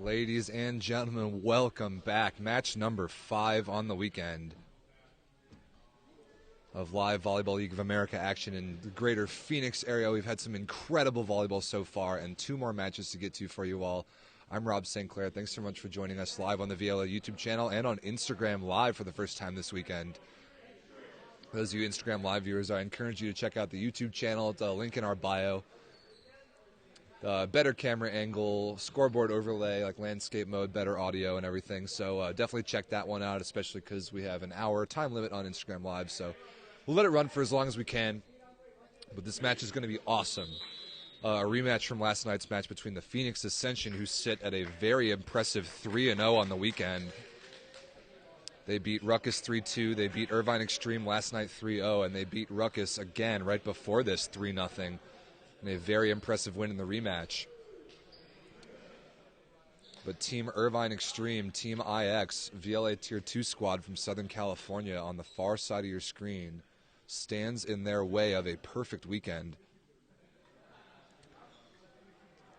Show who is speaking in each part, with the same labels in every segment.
Speaker 1: Ladies and gentlemen, welcome back. Match number 5 on the weekend of live Volleyball League of America action in the greater Phoenix area. We've had some incredible volleyball so far and 2 more matches to get to for you all. I'm Rob St. Clair. Thanks so much for joining us live on the VLA YouTube channel and on Instagram Live for the first time this weekend. For those of you Instagram Live viewers, I encourage you to check out the YouTube channel. The link in our bio. Better camera angle, scoreboard overlay, like landscape mode, better audio and everything. So definitely check that one out, especially because we have an hour time limit on Instagram Live. So we'll let it run for as long as we can. But this match is going to be awesome. A rematch from last night's match between the Phoenix Ascension, who sit at a very impressive 3-0 on the weekend. They beat Rukkus 3-2. They beat Irvine Xtreme last night 3-0. And they beat Rukkus again right before this 3-0. And a very impressive win in the rematch. But Team Irvine Xtreme, Team IX, VLA Tier 2 squad from Southern California on the far side of your screen stands in their way of a perfect weekend.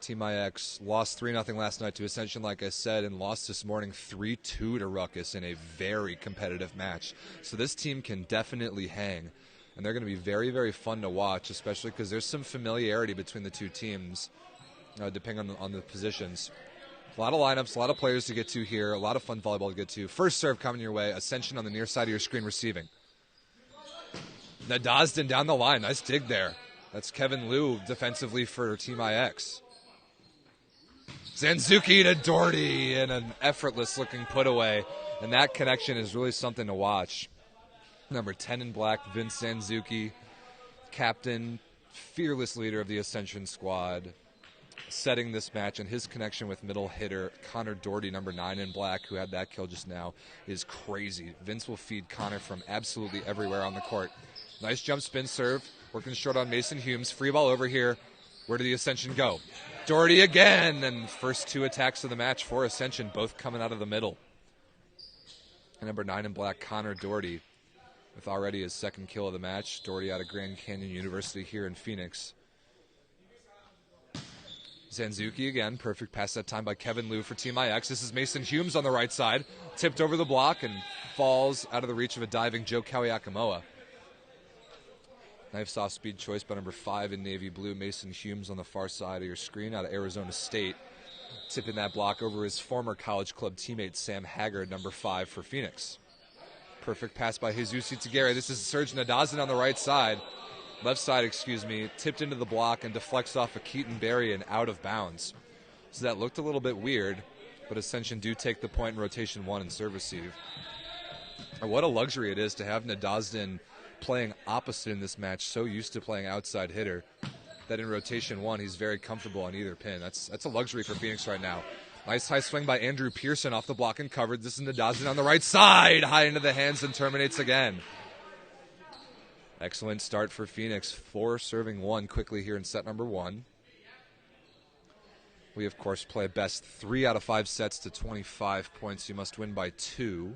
Speaker 1: Team IX lost 3-0 last night to Ascension, like I said, and lost this morning 3-2 to Rukkus in a very competitive match. So this team can definitely hang. And they're going to be very, very fun to watch, especially because there's some familiarity between the two teams, depending on the positions. A lot of lineups, a lot of players to get to here, a lot of fun volleyball to get to. First serve coming your way, Ascension on the near side of your screen receiving. Nadazhdin down the line, nice dig there. That's Kevin Liu defensively for Team IX. Zanzuki to Doherty in an effortless-looking put away, and that connection is really something to watch. Number 10 in black, Vince Zanzuki, captain, fearless leader of the Ascension squad, setting this match, and his connection with middle hitter Connor Doherty, number 9 in black, who had that kill just now, is crazy. Vince will feed Connor from absolutely everywhere on the court. Nice jump spin serve, working short on Mason Humes. Free ball over here. Where did the Ascension go? Doherty again, and first 2 attacks of the match for Ascension, both coming out of the middle. And number 9 in black, Connor Doherty, with already his 2nd kill of the match. Doherty out of Grand Canyon University here in Phoenix. Zanzuki again, perfect pass that time by Kevin Liu for Team IX. This is Mason Humes on the right side, tipped over the block and falls out of the reach of a diving Joe Kawiakamoa. Nice soft speed choice by number 5 in navy blue, Mason Humes on the far side of your screen out of Arizona State. Tipping that block over his former college club teammate Sam Haggard, number 5 for Phoenix. Perfect pass by Jesus Itagere. This is Serge Nadazhdin on the right side. Left side, tipped into the block and deflects off of Keaton Berry and out of bounds. So that looked a little bit weird, but Ascension do take the point in rotation 1 and serve receive. And what a luxury it is to have Nadazhdin playing opposite in this match, so used to playing outside hitter, that in rotation 1 he's very comfortable on either pin. That's a luxury for Phoenix right now. Nice high swing by Andrew Pearson off the block and covered. This is Nadazhdin on the right side. High into the hands and terminates again. Excellent start for Phoenix. 4 serving 1 quickly here in set number 1. We, of course, play best 3 out of 5 sets to 25 points. You must win by 2.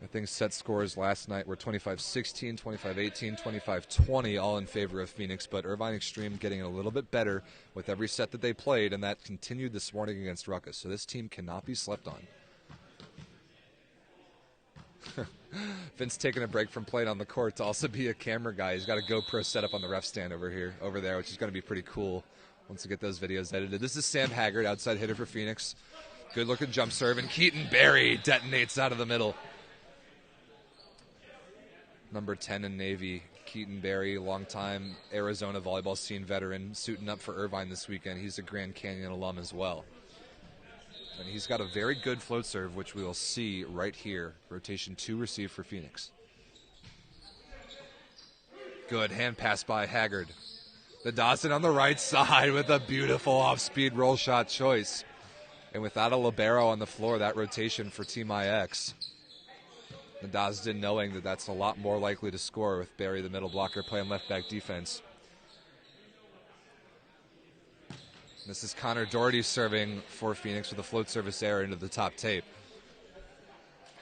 Speaker 1: I think set scores last night were 25-16, 25-18, 25-20, all in favor of Phoenix, but Irvine Xtreme getting a little bit better with every set that they played, and that continued this morning against Rukkus. So this team cannot be slept on. Vince taking a break from playing on the court to also be a camera guy. He's got a GoPro set up on the ref stand over there, which is going to be pretty cool once we get those videos edited. This is Sam Haggard, outside hitter for Phoenix. Good-looking jump serve, and Keaton Berry detonates out of the middle. Number 10 in Navy, Keaton Berry, longtime Arizona volleyball scene veteran, suiting up for Irvine this weekend. He's a Grand Canyon alum as well. And he's got a very good float serve, which we will see right here. Rotation 2 receive for Phoenix. Good hand pass by Haggard. Nadazhdin on the right side with a beautiful off-speed roll shot choice. And without a libero on the floor, that rotation for Team IX. Nadazhdin knowing that that's a lot more likely to score with Berry, the middle blocker, playing left-back defense. This is Connor Doherty serving for Phoenix with a float service error into the top tape.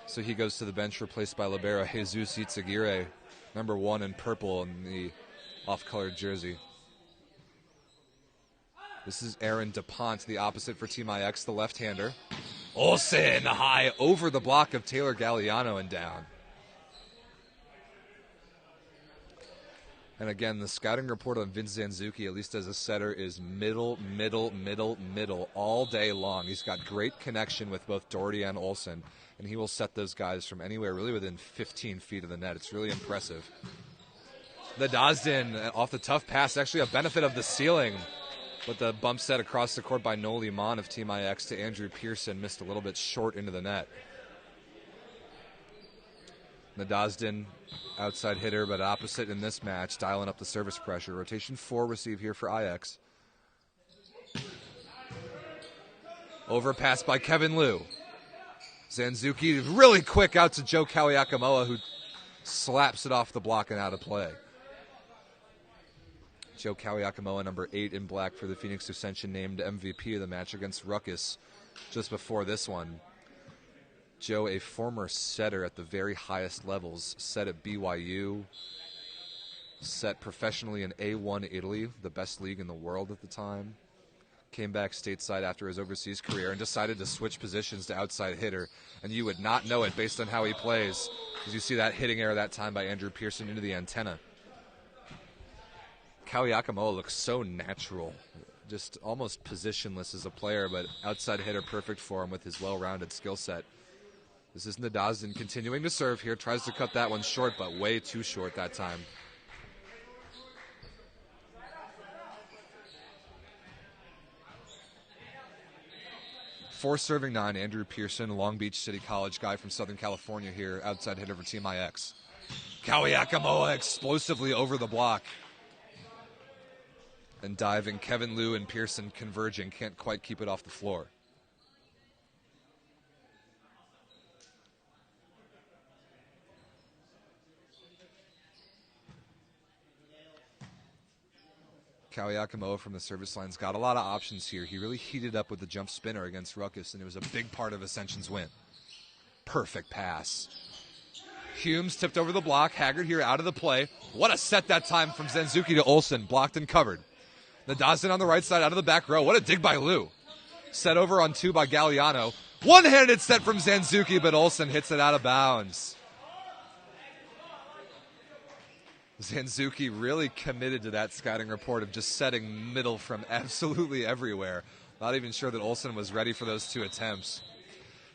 Speaker 1: So he goes to the bench, replaced by libero Jesus Itagere, number 1 in purple in the off-colored jersey. This is Aaron DuPont, the opposite for Team IX, the left-hander. Olsen high over the block of Taylor Galliano and down. And again, the scouting report on Vince Zanzuki, at least as a setter, is middle, middle, middle, middle all day long. He's got great connection with both Doherty and Olsen, and he will set those guys from anywhere really within 15 feet of the net. It's really impressive. The Dosden off the tough pass, actually a benefit of the ceiling, but the bump set across the court by Noli Mon of Team IX to Andrew Pearson missed a little bit short into the net. Nadazhdin, outside hitter, but opposite in this match, dialing up the service pressure. Rotation 4 receive here for IX. Overpass by Kevin Liu. Zanzuki really quick out to Joe Kawiakamoa, who slaps it off the block and out of play. Joe Kawiakamoa, number 8 in black for the Phoenix Ascension, named MVP of the match against Rukkus just before this one. Joe, a former setter at the very highest levels, set at BYU, set professionally in A1 Italy, the best league in the world at the time. Came back stateside after his overseas career and decided to switch positions to outside hitter. And you would not know it based on how he plays, because you see that hitting error that time by Andrew Pearson into the antenna. Kawiakamoa looks so natural, just almost positionless as a player, but outside hitter perfect for him with his well-rounded skill set. This is Nadazhdin continuing to serve here, tries to cut that one short, but way too short that time. For serving 9, Andrew Pearson, Long Beach City College guy from Southern California here, outside hitter for Team IX. Kawiakamoa explosively over the block. And diving, Kevin Liu and Pearson converging, can't quite keep it off the floor. Kawiakamoa from the service line's got a lot of options here. He really heated up with the jump spinner against Rukkus, and it was a big part of Ascension's win. Perfect pass. Humes tipped over the block. Haggard here out of the play. What a set that time from Zanzuki to Olsen. Blocked and covered. Nadazhdin on the right side out of the back row. What a dig by Liu. Set over on 2 by Galliano. One-handed set from Zanzuki, but Olsen hits it out of bounds. Zanzuki really committed to that scouting report of just setting middle from absolutely everywhere. Not even sure that Olsen was ready for those 2 attempts.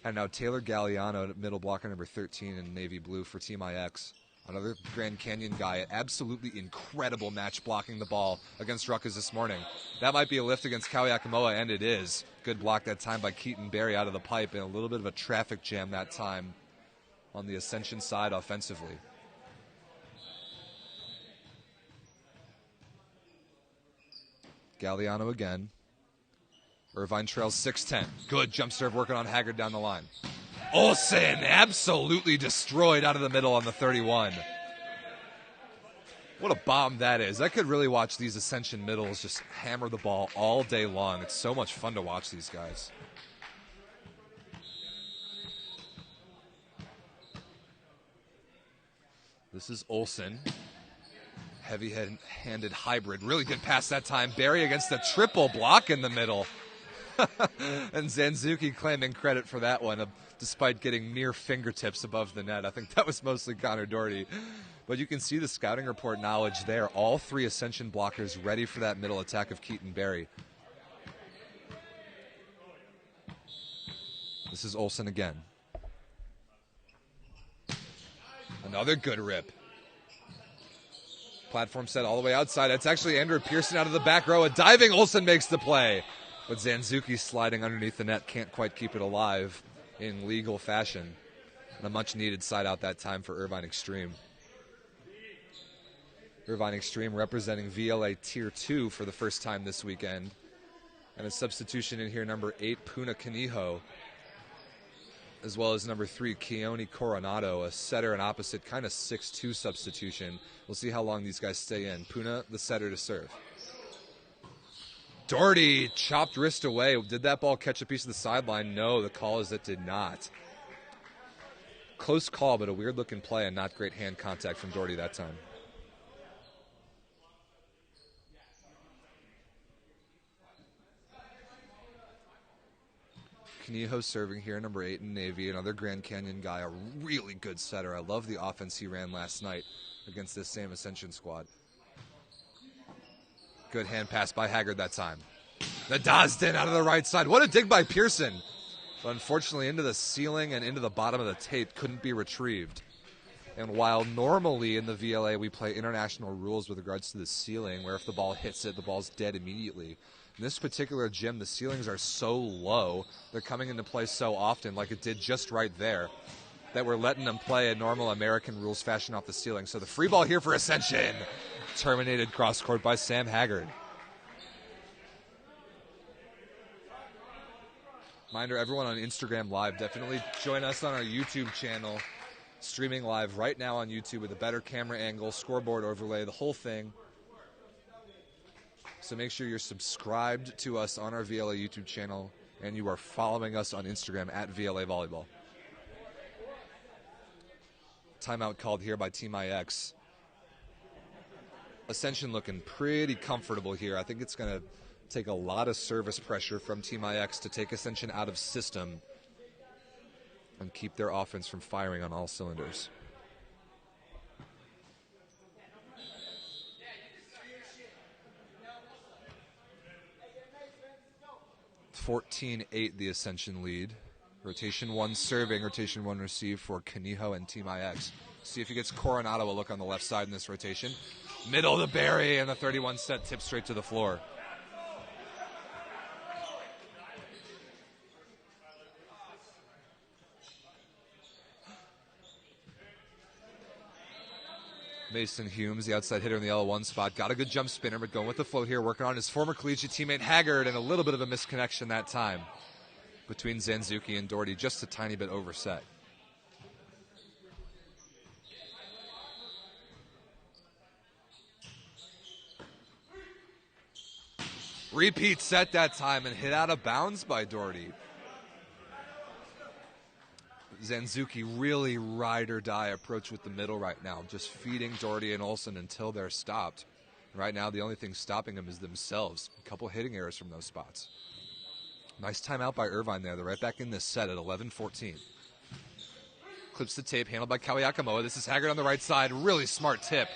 Speaker 1: And now Taylor Galliano, middle blocker number 13 in navy blue for Team IX. Another Grand Canyon guy, absolutely incredible match blocking the ball against Rukkus this morning. That might be a lift against Kawiakamoa, and it is. Good block that time by Keaton Berry out of the pipe, and a little bit of a traffic jam that time on the Ascension side offensively. Galliano again. Irvine trails 6-10. Good jump serve working on Haggard down the line. Olsen absolutely destroyed out of the middle on the 31. What a bomb that is. I could really watch these Ascension middles just hammer the ball all day long. It's so much fun to watch these guys. This is Olsen. Heavy-handed hybrid. Really good pass that time. Berry against a triple block in the middle. And Zanzuki claiming credit for that one, despite getting mere fingertips above the net. I think that was mostly Connor Doherty. But you can see the scouting report knowledge there. All 3 Ascension blockers ready for that middle attack of Keaton Berry. This is Olsen again. Another good rip. Platform set all the way outside. It's actually Andrew Pearson out of the back row. A diving Olsen makes the play. But Zanzuki sliding underneath the net can't quite keep it alive in legal fashion. And a much-needed side out that time for Irvine Xtreme. Irvine Xtreme representing VLA Tier 2 for the first time this weekend. And a substitution in here, number 8, Puna Kaniho, as well as number 3, Keone Coronado, a setter and opposite, kind of 6'2 substitution. We'll see how long these guys stay in. Puna, the setter to serve. Doherty chopped wrist away. Did that ball catch a piece of the sideline? No, the call is it did not. Close call, but a weird-looking play and not great hand contact from Doherty that time. Kaniho serving here, number 8 in Navy, another Grand Canyon guy, a really good setter. I love the offense he ran last night against this same Ascension squad. Good hand pass by Haggard that time. The Dosden out of the right side. What a dig by Pearson. But unfortunately, into the ceiling and into the bottom of the tape, couldn't be retrieved. And while normally in the VLA we play international rules with regards to the ceiling, where if the ball hits it, the ball's dead immediately. In this particular gym, the ceilings are so low, they're coming into play so often, like it did just right there, that we're letting them play a normal American rules fashion off the ceiling. So the free ball here for Ascension. Terminated cross court by Sam Haggard. Reminder, everyone on Instagram Live, definitely join us on our YouTube channel, streaming live right now on YouTube with a better camera angle, scoreboard overlay, the whole thing. So make sure you're subscribed to us on our VLA YouTube channel and you are following us on Instagram at VLA Volleyball. Timeout called here by Team IX. Ascension looking pretty comfortable here. I think it's going to take a lot of service pressure from Team IX to take Ascension out of system and keep their offense from firing on all cylinders. (14-8) the Ascension lead. Rotation 1 serving, rotation 1 receive for Kaniho and Team IX. See if he gets Coronado a look on the left side in this rotation. Middle to Barry, and the 31 set tip straight to the floor. Mason Humes, the outside hitter in the L1 spot, got a good jump spinner, but going with the flow here, working on his former collegiate teammate Haggard, and a little bit of a misconnection that time between Zanzuki and Doherty, just a tiny bit overset. Repeat set that time and hit out of bounds by Doherty. Zanzuki really ride or die approach with the middle right now, just feeding Doherty and Olsen until they're stopped. Right now, the only thing stopping them is themselves. A couple hitting errors from those spots. Nice timeout by Irvine there. They're right back in this set at 11-14. Clips the tape, handled by Kawayakamoa. This is Haggard on the right side. Really smart tip.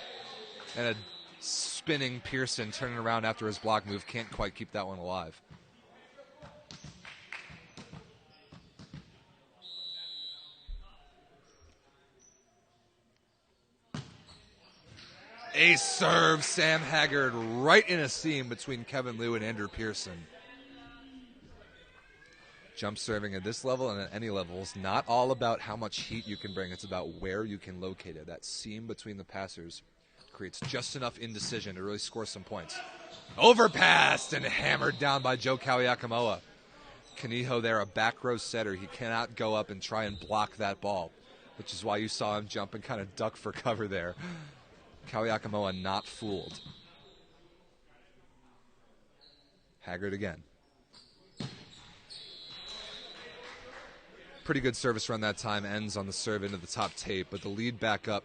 Speaker 1: And a spinning Pearson turning around after his block move. Can't quite keep that one alive. Ace serve, Sam Haggard right in a seam between Kevin Liu and Andrew Pearson. Jump serving at this level and at any level is not all about how much heat you can bring. It's about where you can locate it. That seam between the passers creates just enough indecision to really score some points. Overpassed and hammered down by Joe Kawayakamoa. Kaniho there, a back row setter. He cannot go up and try and block that ball, which is why you saw him jump and kind of duck for cover there. Kawayakamoa not fooled. Haggard again. Pretty good service run that time. Ends on the serve into the top tape, but the lead back up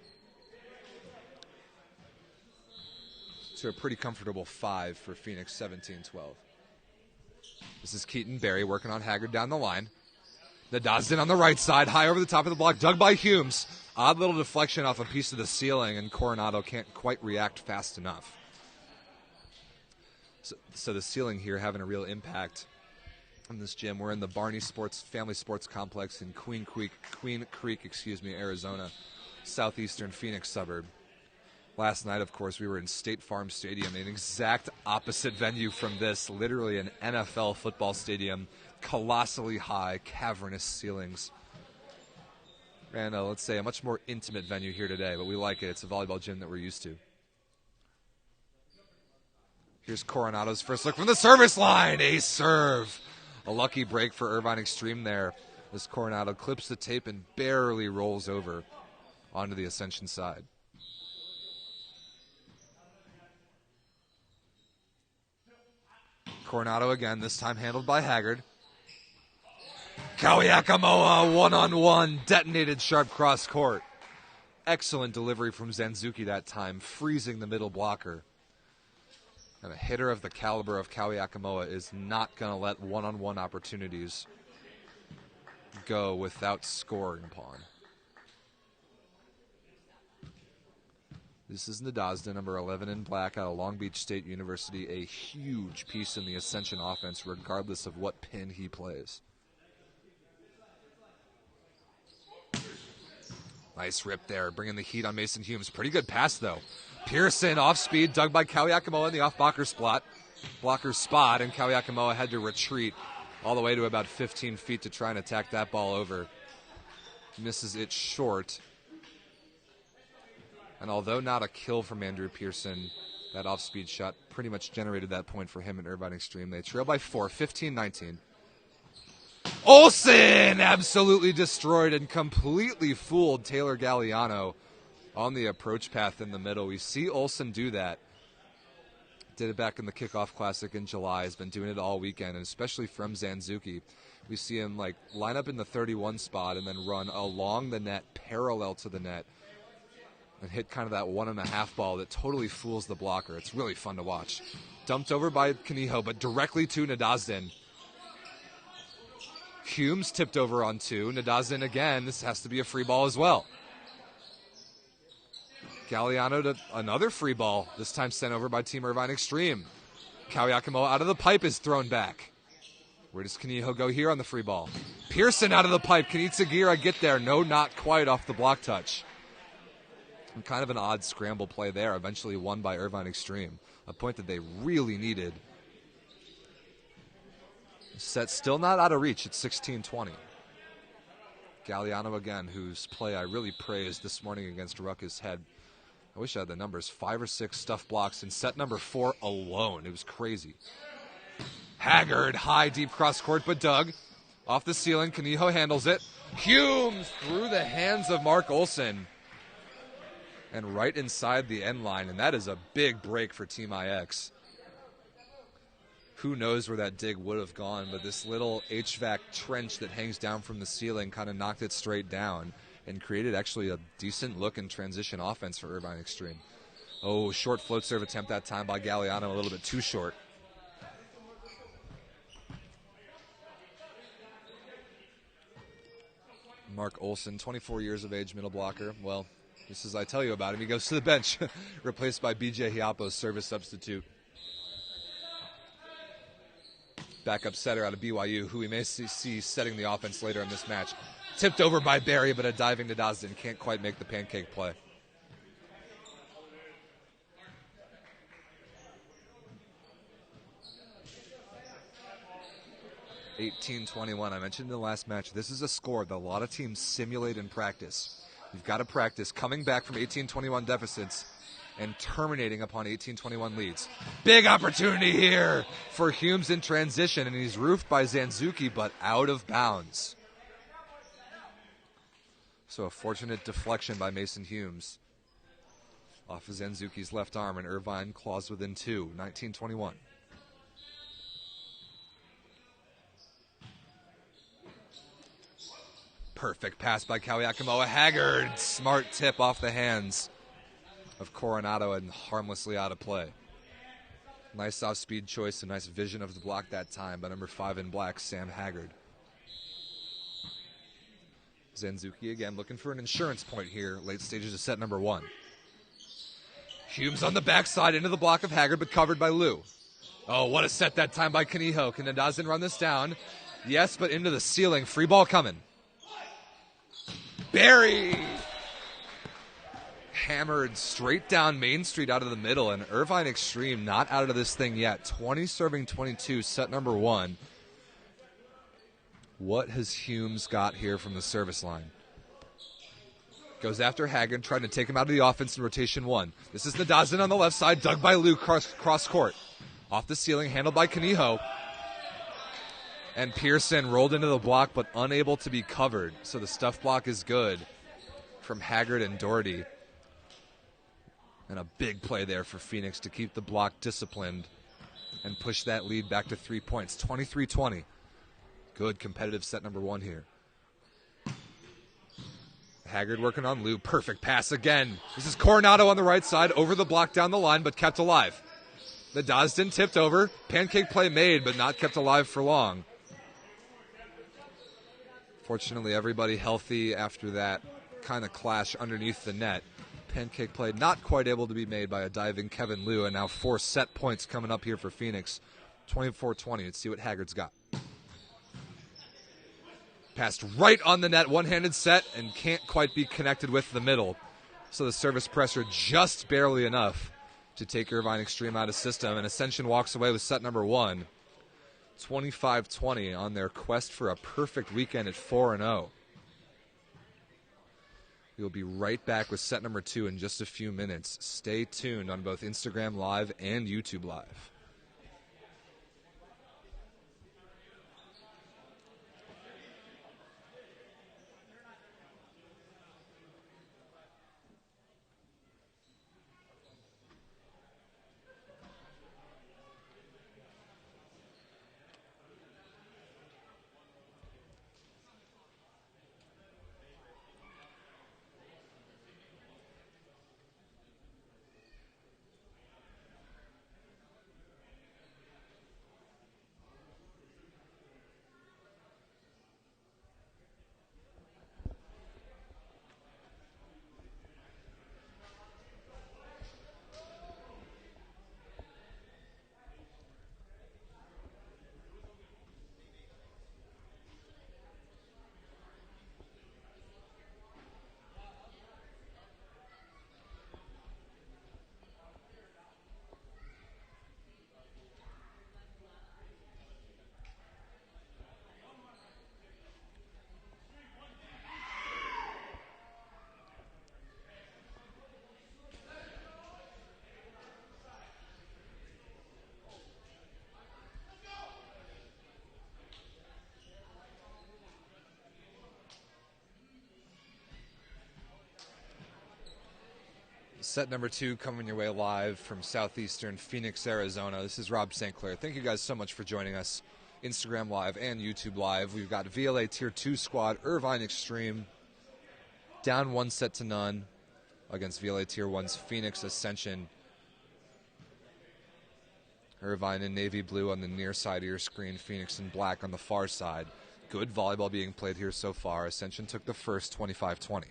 Speaker 1: to a pretty comfortable 5 for Phoenix, 17-12. This is Keaton Berry working on Haggard down the line. The Dosden on the right side, high over the top of the block, dug by Humes. Odd little deflection off a piece of the ceiling, and Coronado can't quite react fast enough. So the ceiling here having a real impact on this gym. We're in the Barney Family Sports Complex in Queen Creek, Arizona, southeastern Phoenix suburb. Last night, of course, we were in State Farm Stadium, an exact opposite venue from this, literally an NFL football stadium, colossally high, cavernous ceilings. And let's say a much more intimate venue here today, but we like it. It's a volleyball gym that we're used to. Here's Coronado's first look from the service line. Ace serve. A lucky break for Irvine Xtreme there. As Coronado clips the tape and barely rolls over onto the Ascension side. Coronado again, this time handled by Haggard. Kawayakamoa one-on-one, detonated sharp cross court. Excellent delivery from Zanzuki that time, freezing the middle blocker. And a hitter of the caliber of Kawayakamoa is not going to let one-on-one opportunities go without scoring upon. This is Nadazda, number 11 in black, out of Long Beach State University, a huge piece in the Ascension offense, regardless of what pin he plays. Nice rip there, bringing the heat on Mason Humes. Pretty good pass, though. Pearson off speed, dug by Kawiakamoa in the off blocker spot, and Kawiakamoa had to retreat all the way to about 15 feet to try and attack that ball over. Misses it short. And although not a kill from Andrew Pearson, that off-speed shot pretty much generated that point for him in Irvine Xtreme. They trail by 4, 15-19. Olsen absolutely destroyed and completely fooled Taylor Galliano on the approach path in the middle. We see Olsen do that. Did it back in the Kickoff Classic in July. Has been doing it all weekend, and especially from Zanzuki. We see him line up in the 31 spot and then run along the net, parallel to the net, and hit kind of that 1.5 ball that totally fools the blocker. It's really fun to watch. Dumped over by Kaniho, but directly to Nadazden. Humes tipped over on 2. Nadazden again. This has to be a free ball as well. Galliano to another free ball, this time sent over by Team Irvine Xtreme. Kawiakamoa out of the pipe is thrown back. Where does Kaniho go here on the free ball? Pearson out of the pipe. Can Itzagira get there? No, not quite off the block touch. And kind of an odd scramble play there, eventually won by Irvine Xtreme. A point that they really needed. Set still not out of reach at 16-20. Galliano again, whose play I really praised this morning against Rukkus, had, I wish I had the numbers, 5 or 6 stuff blocks in set number 4 alone. It was crazy. Haggard, high, deep cross court, but dug. Off the ceiling, Kaniho handles it. Humes through the hands of Mark Olsen. And right inside the end line, and that is a big break for Team IX. Who knows where that dig would have gone, but this little HVAC trench that hangs down from the ceiling kind of knocked it straight down and created actually a decent look and transition offense for Irvine Xtreme. Oh, short float serve attempt that time by Galliano, a little bit too short. Mark Olsen, 24 years of age, middle blocker. Well, just as I tell you about him, he goes to the bench, replaced by BJ Hiapo's service substitute. Backup setter out of BYU, who we may see setting the offense later in this match. Tipped over by Barry, but a diving Nadazden can't quite make the pancake play. (18-21). I mentioned in the last match, this is a score that a lot of teams simulate in practice. You've got to practice coming back from 18-21 deficits and terminating upon 18-21 leads. Big opportunity here for Humes in transition, and he's roofed by Zanzuki, but out of bounds. So a fortunate deflection by Mason Humes off of Zanzuki's left arm, and Irvine claws within 2, 19-21. Perfect pass by Kawiakamoa. Haggard, smart tip off the hands of Coronado and harmlessly out of play. Nice off-speed choice, a nice vision of the block that time by number 5 in black, Sam Haggard. Zanzuki again looking for an insurance point here, late stages of set number 1. Humes on the backside into the block of Haggard, but covered by Liu. Oh, what a set that time by Kaniho. Can Nadazden run this down? Yes, but into the ceiling. Free ball coming. Barry! Hammered straight down Main Street out of the middle, and Irvine Xtreme not out of this thing yet. 20 serving 22, set number 1. What has Humes got here from the service line? Goes after Haggard, trying to take him out of the offense in rotation 1. This is Nadazden on the left side, dug by Liu, cross court. Off the ceiling, handled by Kaniho. And Pearson rolled into the block, but unable to be covered. So the stuff block is good from Haggard and Doherty. And a big play there for Phoenix to keep the block disciplined and push that lead back to 3 points. 23-20. Good competitive set number 1 here. Haggard working on Liu. Perfect pass again. This is Coronado on the right side, over the block down the line, but kept alive. Nadazden tipped over. Pancake play made, but not kept alive for long. Fortunately, everybody healthy after that kind of clash underneath the net. Pancake play not quite able to be made by a diving Kevin Liu, and now 4 set points coming up here for Phoenix. 24-20. Let's see what Haggard's got. Passed right on the net, one-handed set, and can't quite be connected with the middle. So the service pressure just barely enough to take Irvine Xtreme out of system, and Ascension walks away with set number 1. 25-20 on their quest for a perfect weekend at 4-0. We'll be right back with set number 2 in just a few minutes. Stay tuned on both Instagram Live and YouTube Live. Set number 2 coming your way live from southeastern Phoenix, Arizona. This is Rob St. Clair. Thank you guys so much for joining us. Instagram Live and YouTube Live. We've got VLA Tier 2 squad, Irvine Xtreme, down 1-0 against VLA Tier 1's Phoenix Ascension. Irvine in navy blue on the near side of your screen, Phoenix in black on the far side. Good volleyball being played here so far. Ascension took the first 25-20.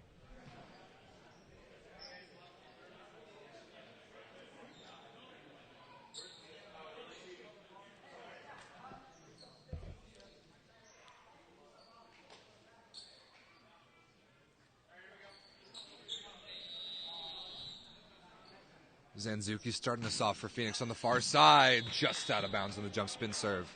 Speaker 1: Zanzuki starting us off for Phoenix on the far side, just out of bounds on the jump spin serve.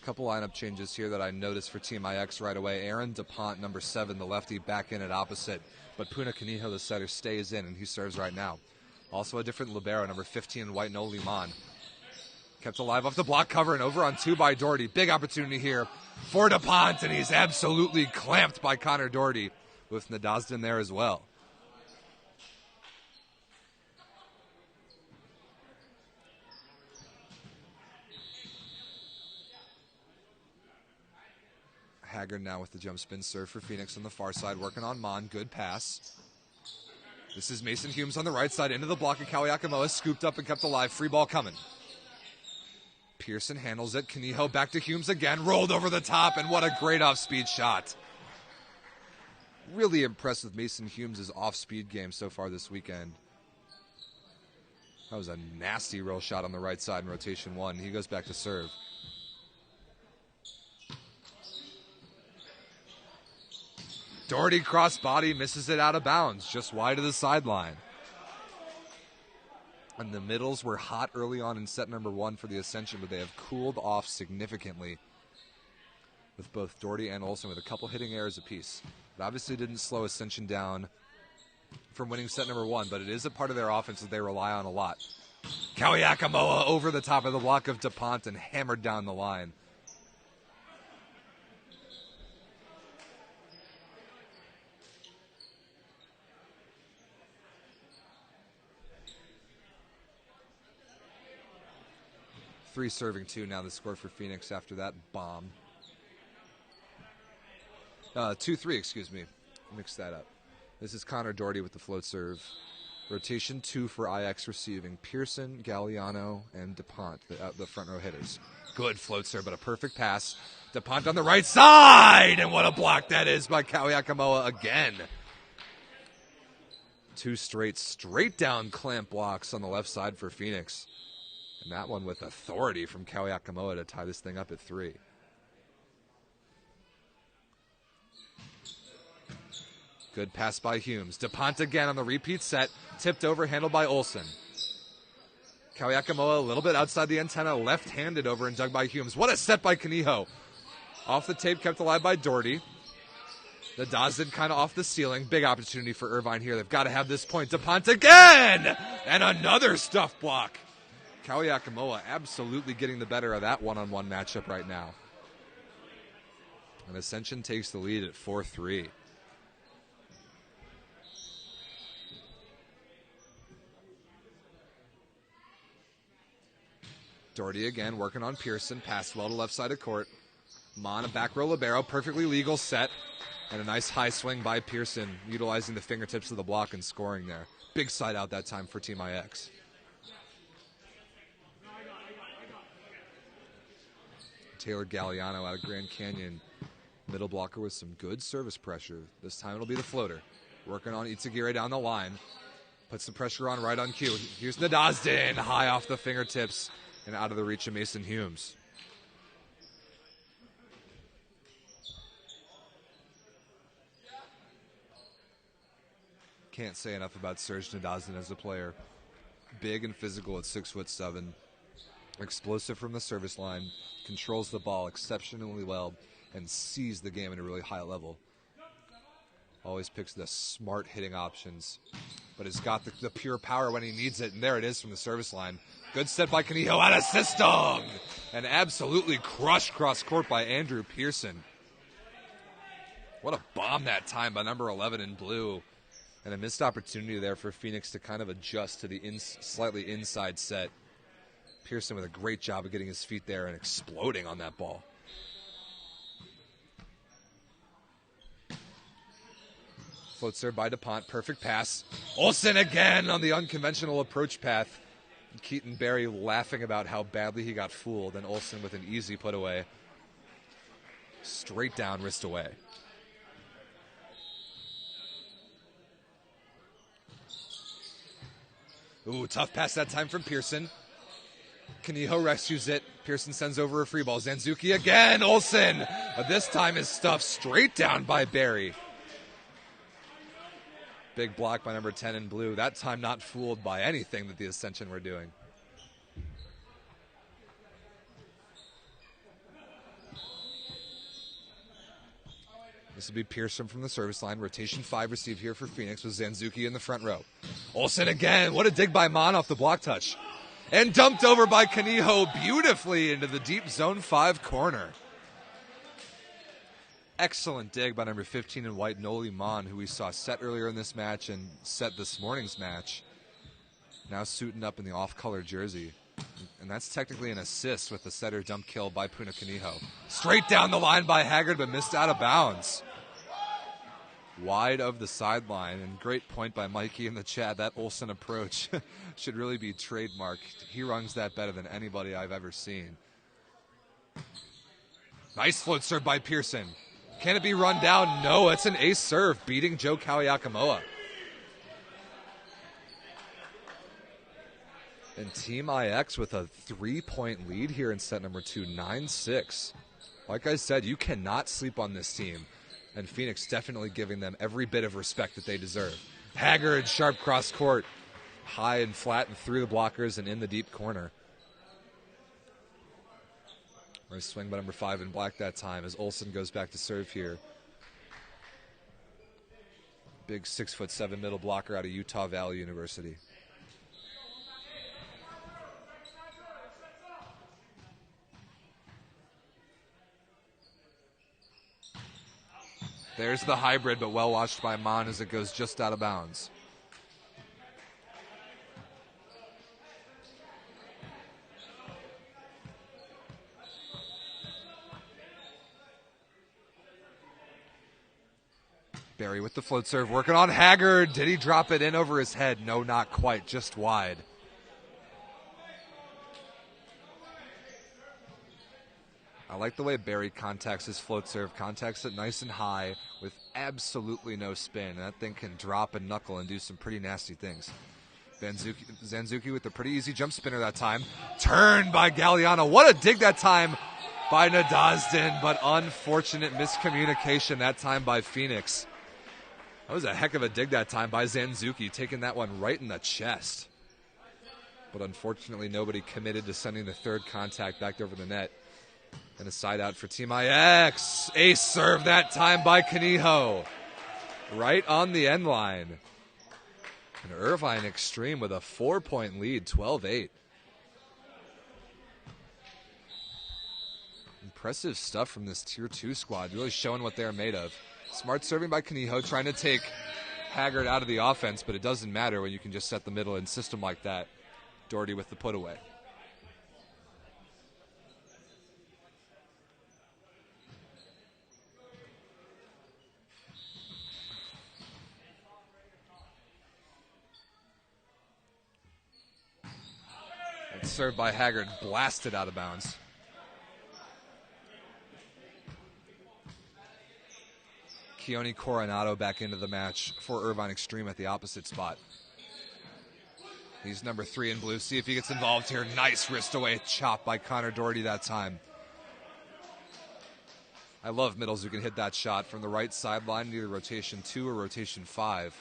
Speaker 1: Couple lineup changes here that I noticed for Team IX right away. Aaron DuPont, number 7, the lefty, back in at opposite, but Puna Kaniho, the setter, stays in, and he serves right now. Also a different libero, number 15, White No Liman. Kept alive off the block cover and over on 2 by Doherty. Big opportunity here for DuPont, and he's absolutely clamped by Connor Doherty with Nadazhdin there as well. Haggard now with the jump spin serve for Phoenix on the far side, working on Mon. Good pass. This is Mason Humes on the right side, into the block of Kawiakamoa, scooped up and kept alive. Free ball coming. Pearson handles it. Kaniho back to Humes again, rolled over the top, and what a great off-speed shot. Really impressed with Mason Humes' off-speed game so far this weekend. That was a nasty roll shot on the right side in rotation 1. He goes back to serve. Doherty cross body, misses it out of bounds, just wide of the sideline. And the middles were hot early on in set number 1 for the Ascension, but they have cooled off significantly with both Doherty and Olsen with a couple hitting errors apiece. It obviously didn't slow Ascension down from winning set number 1, but it is a part of their offense that they rely on a lot. Kawiakamoa over the top of the block of DuPont and hammered down the line. Three serving 2 now the score for Phoenix after that bomb. 2-3, excuse me. Mix that up. This is Connor Doherty with the float serve. Rotation 2 for IX receiving. Pearson, Galliano, and DuPont, the front row hitters. Good float serve, but a perfect pass. DuPont on the right side, and what a block that is by Kawiakamoa again. 2 straight down clamp blocks on the left side for Phoenix. And that one with authority from Kawiakamoa to tie this thing up at 3. Good pass by Humes. DuPont again on the repeat set. Tipped over, handled by Olsen. Kawiakamoa a little bit outside the antenna, left-handed over and dug by Humes. What a set by Kaniho. Off the tape, kept alive by Doherty. The Dawson kind of off the ceiling. Big opportunity for Irvine here. They've got to have this point. DuPont again! And another stuff block. Kawiakamoa absolutely getting the better of that one-on-one matchup right now. And Ascension takes the lead at 4-3. Doherty again working on Pearson. Passed well to left side of court. Mon, a back row libero. Perfectly legal set. And a nice high swing by Pearson, utilizing the fingertips of the block and scoring there. Big side out that time for Team IX. Taylor Galliano out of Grand Canyon. Middle blocker with some good service pressure. This time it'll be the floater. Working on Itsugire down the line. Puts the pressure on right on cue. Here's Nadazhdin, high off the fingertips and out of the reach of Mason Humes. Can't say enough about Serge Nadazhdin as a player. Big and physical at 6'7". Explosive from the service line. Controls the ball exceptionally well and sees the game at a really high level. Always picks the smart hitting options, but has got the pure power when he needs it, and there it is from the service line. Good set by Kaniho out of system! And absolutely crushed cross court by Andrew Pearson. What a bomb that time by number 11 in blue. And a missed opportunity there for Phoenix to kind of adjust to the slightly inside set. Pearson with a great job of getting his feet there and exploding on that ball. Float serve by DuPont, perfect pass. Olsen again on the unconventional approach path. Keaton Berry laughing about how badly he got fooled, and Olsen with an easy put away. Straight down, wrist away. Ooh, tough pass that time from Pearson. Kaniho rescues it. Pearson sends over a free ball. Zanzuki again, Olsen. But this time is stuffed straight down by Berry. Big block by number 10 in blue. That time not fooled by anything that the Ascension were doing. This will be Pearson from the service line. Rotation 5 receive here for Phoenix with Zanzuki in the front row. Olsen again. What a dig by Mon off the block touch. And dumped over by Kaniho beautifully into the deep zone 5 corner. Excellent dig by number 15 in white, Noli Mon, who we saw set earlier in this match and set this morning's match. Now suiting up in the off-color jersey. And that's technically an assist with the setter dump kill by Puna Kaniho. Straight down the line by Haggard, but missed out of bounds. Wide of the sideline, and great point by Mikey in the chat. That Olsen approach should really be trademarked. He runs that better than anybody I've ever seen. Nice float serve by Pearson. Can it be run down? No, it's an ace serve, beating Joe Kawiakamoa. And Team IX with a 3-point lead here in set number 2, 9-6. Like I said, you cannot sleep on this team. And Phoenix definitely giving them every bit of respect that they deserve. Haggard, sharp cross court. High and flat and through the blockers and in the deep corner. Nice swing by number 5 in black that time as Olsen goes back to serve here. Big 6'7" middle blocker out of Utah Valley University. There's the hybrid, but well watched by Mon as it goes just out of bounds. Barry with the float serve, working on Haggard. Did he drop it in over his head? No, not quite, just wide. I like the way Barry contacts his float serve, contacts it nice and high with absolutely no spin. And that thing can drop and knuckle and do some pretty nasty things. Zanzuki with a pretty easy jump spinner that time. Turned by Galliano. What a dig that time by Nadazhdin, but unfortunate miscommunication that time by Phoenix. That was a heck of a dig that time by Zanzuki, taking that one right in the chest. But unfortunately, nobody committed to sending the third contact back over the net. And a side out for Team IX. Ace serve that time by Kaniho. Right on the end line. And Irvine Xtreme with a 4-point lead, 12-8. Impressive stuff from this Tier 2 squad, really showing what they're made of. Smart serving by Kaniho, trying to take Haggard out of the offense, but it doesn't matter when you can just set the middle in system like that. Doherty with the put away. It's served by Haggard, blasted out of bounds. Keone Coronado back into the match for Irvine Xtreme at the opposite spot. He's number 3 in blue. See if he gets involved here. Nice wrist away chop by Connor Doherty that time. I love middles who can hit that shot from the right sideline, either rotation 2 or rotation 5.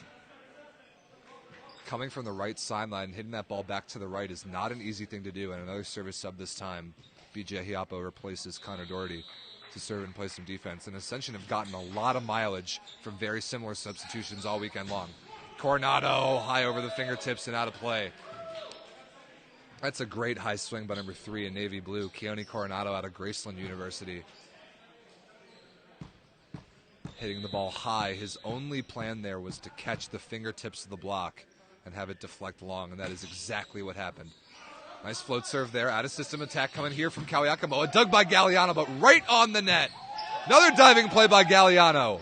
Speaker 1: Coming from the right sideline, hitting that ball back to the right is not an easy thing to do. And another service sub this time. BJ Hiapo replaces Connor Doherty to serve and play some defense. And Ascension have gotten a lot of mileage from very similar substitutions all weekend long. Coronado high over the fingertips and out of play. That's a great high swing by number 3 in navy blue, Keone Coronado out of Graceland University. Hitting the ball high. His only plan there was to catch the fingertips of the block and have it deflect long, and that is exactly what happened. Nice float serve there. Out of system attack coming here from Kawakamoa. Dug by Galliano, but right on the net. Another diving play by Galliano.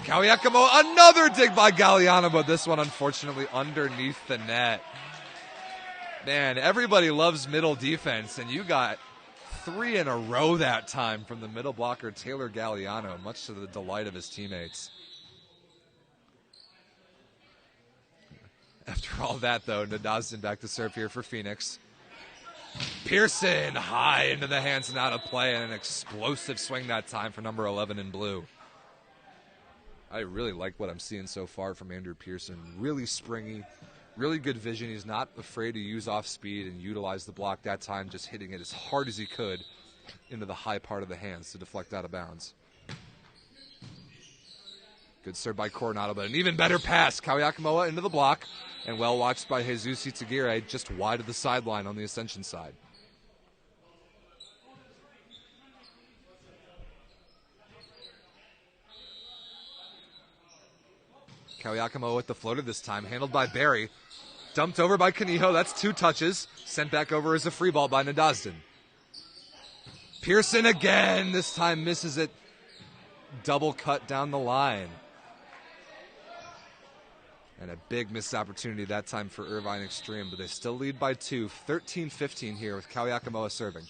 Speaker 1: Kawakamoa, another dig by Galliano, but this one unfortunately underneath the net. Man, everybody loves middle defense, and you got 3 in a row that time from the middle blocker, Taylor Galliano, much to the delight of his teammates. After all that, though, Nadazhdin back to serve here for Phoenix. Pearson high into the hands and out of play, and an explosive swing that time for number 11 in blue. I really like what I'm seeing so far from Andrew Pearson. Really springy, really good vision. He's not afraid to use off speed and utilize the block that time, just hitting it as hard as he could into the high part of the hands to deflect out of bounds. Good serve by Coronado, but an even better pass. Kawakamoa into the block, and well watched by Jesus Itagire, just wide of the sideline on the Ascension side. Kawakamoa with the floater this time, handled by Barry. Dumped over by Kaniho, that's 2 touches. Sent back over as a free ball by Nadazhdin. Pearson again, this time misses it. Double cut down the line. And a big missed opportunity that time for Irvine Xtreme, but they still lead by 2, 13-15 here with Kawakamoa serving.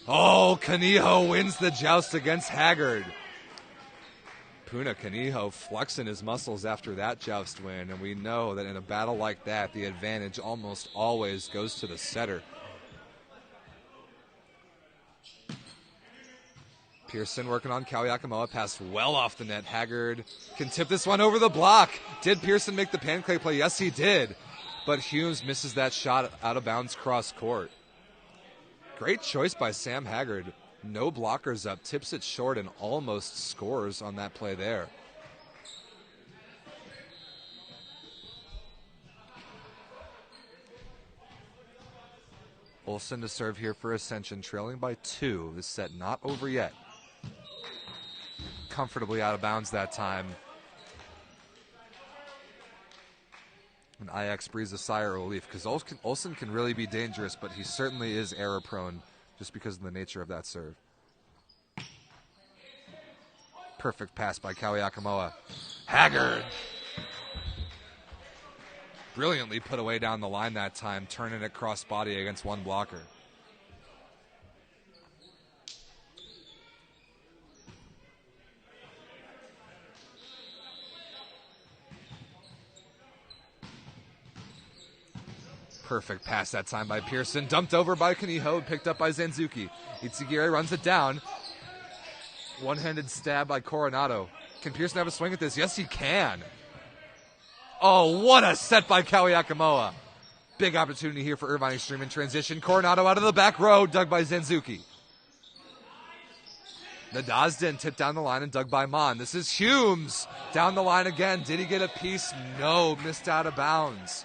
Speaker 1: Oh, Kaniho wins the joust against Haggard. Puna Kaniho flexing his muscles after that joust win, and we know that in a battle like that, the advantage almost always goes to the setter. Pearson working on Kawakamoa, passed well off the net. Haggard can tip this one over the block. Did Pearson make the pancake play? Yes, he did. But Humes misses that shot out of bounds cross court. Great choice by Sam Haggard. No blockers up, tips it short, and almost scores on that play there. Olsen to serve here for Ascension, trailing by 2. This set not over yet. Comfortably out of bounds that time. And IX breathes a sigh of relief because Olsen can really be dangerous, but he certainly is error prone just because of the nature of that serve. Perfect pass by Kawiakamoa. Haggard. Brilliantly put away down the line that time, turning it cross body against one blocker. Perfect pass that time by Pearson. Dumped over by Kaniho, picked up by Zanzuki. Itsugiri runs it down. One-handed stab by Coronado. Can Pearson have a swing at this? Yes, he can. Oh, what a set by Kawiakamoa. Big opportunity here for Irvine Xtreme in transition. Coronado out of the back row, dug by Zanzuki. Nadazden tipped down the line and dug by Mon. This is Humes down the line again. Did he get a piece? No, missed out of bounds.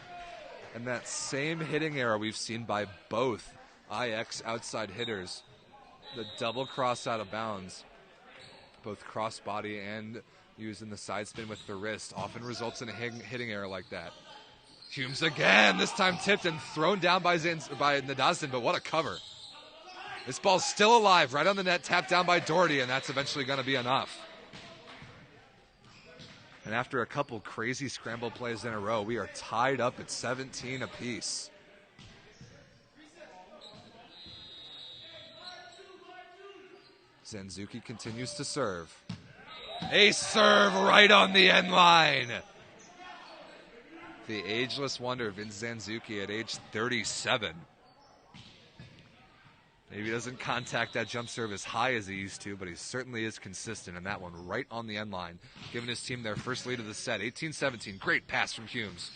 Speaker 1: And that same hitting error we've seen by both IX outside hitters. The double cross out of bounds, both cross body and using the side spin with the wrist, often results in a hitting error like that. Humes again, this time tipped and thrown down by Nadazden, but what a cover. This ball's still alive, right on the net, tapped down by Doherty, and that's eventually going to be enough. And after a couple crazy scramble plays in a row, we are tied up at 17 apiece. Zanzuki continues to serve. A serve right on the end line. The ageless wonder, Vince Zanzuki, at age 37. Maybe he doesn't contact that jump serve as high as he used to, but he certainly is consistent in that one right on the end line, giving his team their first lead of the set. 18-17, great pass from Humes.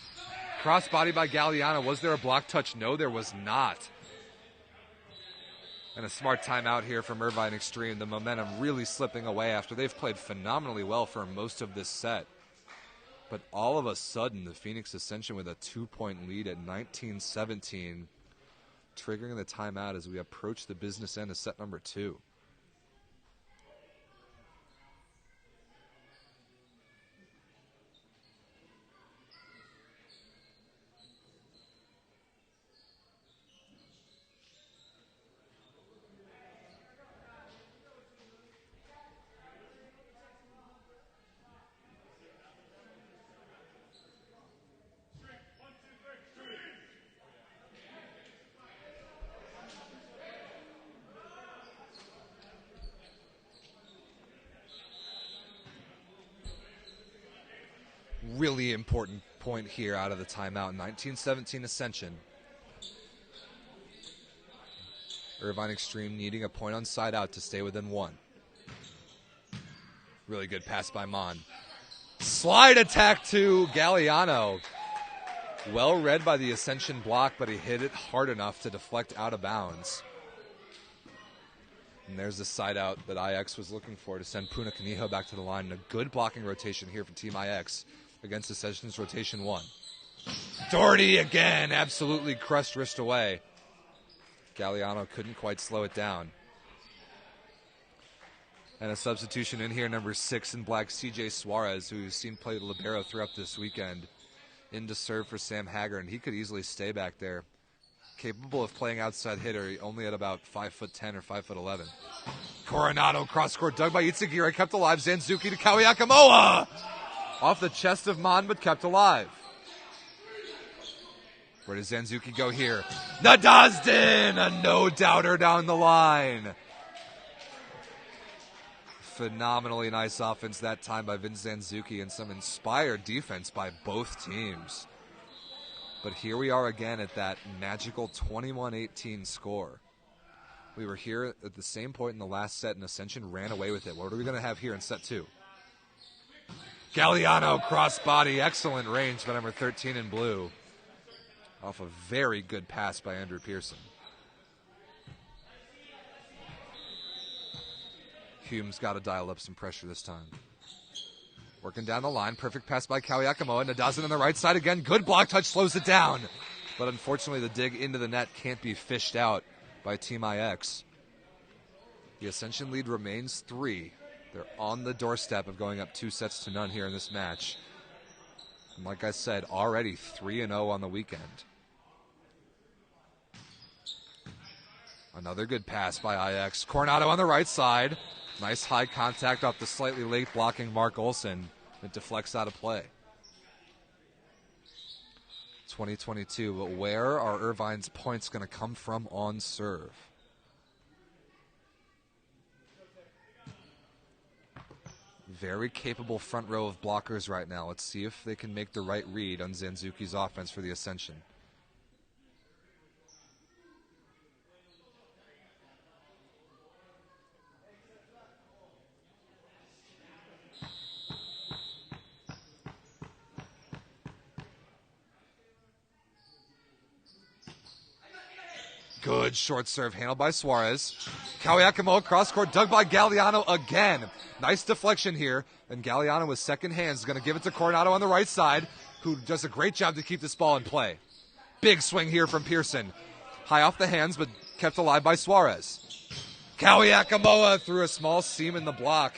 Speaker 1: Cross body by Galliano. Was there a block touch? No, there was not. And a smart timeout here from Irvine Xtreme. The momentum really slipping away after they've played phenomenally well for most of this set. But all of a sudden, the Phoenix Ascension with a 2-point lead at 19-17. Triggering the timeout as we approach the business end of set number 2. Really important point here out of the timeout. 19-17 Ascension. Irvine Xtreme needing a point on side out to stay within 1. Really good pass by Mon. Slide attack to Galliano. Well read by the Ascension block, but he hit it hard enough to deflect out of bounds. And there's the side out that IX was looking for to send Puna Kaniho back to the line. And a good blocking rotation here for Team IX against Ascension's rotation 1. Doherty again, absolutely crushed wrist away. Galliano couldn't quite slow it down. And a substitution in here, number 6 in black, CJ Suarez, who's seen play the libero throughout this weekend, in to serve for Sam Haggard, and he could easily stay back there. Capable of playing outside hitter, only at about 5'10" or 5'11". Coronado cross-court dug by Itsugiri, kept alive. Zanzuki to Kawiakamoa! Off the chest of Mon, but kept alive. Where does Zanzuki go here? Nadazden! A no-doubter down the line. Phenomenally nice offense that time by Vince Zanzuki and some inspired defense by both teams. But here we are again at that magical 21-18 score. We were here at the same point in the last set, and Ascension ran away with it. What are we going to have here in set 2? Galliano cross-body, excellent range by number 13 in blue. Off a very good pass by Andrew Pearson. Humes got to dial up some pressure this time. Working down the line, perfect pass by Kawiakamoa. Nadazden on the right side again. Good block touch, slows it down. But unfortunately, the dig into the net can't be fished out by Team IX. The Ascension lead remains 3. They're on the doorstep of going up 2-0 here in this match. And like I said, already 3-0 on the weekend. Another good pass by IX. Coronado on the right side. Nice high contact off the slightly late blocking Mark Olson. It deflects out of play. 2022, but where are Irvine's points going to come from on serve? Very capable front row of blockers right now. Let's see if they can make the right read on Zanzuki's offense for the Ascension. Good short serve handled by Suarez. Kawiakamo cross court, dug by Galliano again. Nice deflection here. And Galliano with second hands is going to give it to Coronado on the right side, who does a great job to keep this ball in play. Big swing here from Pearson. High off the hands, but kept alive by Suarez. Kawiakamoa through a small seam in the block.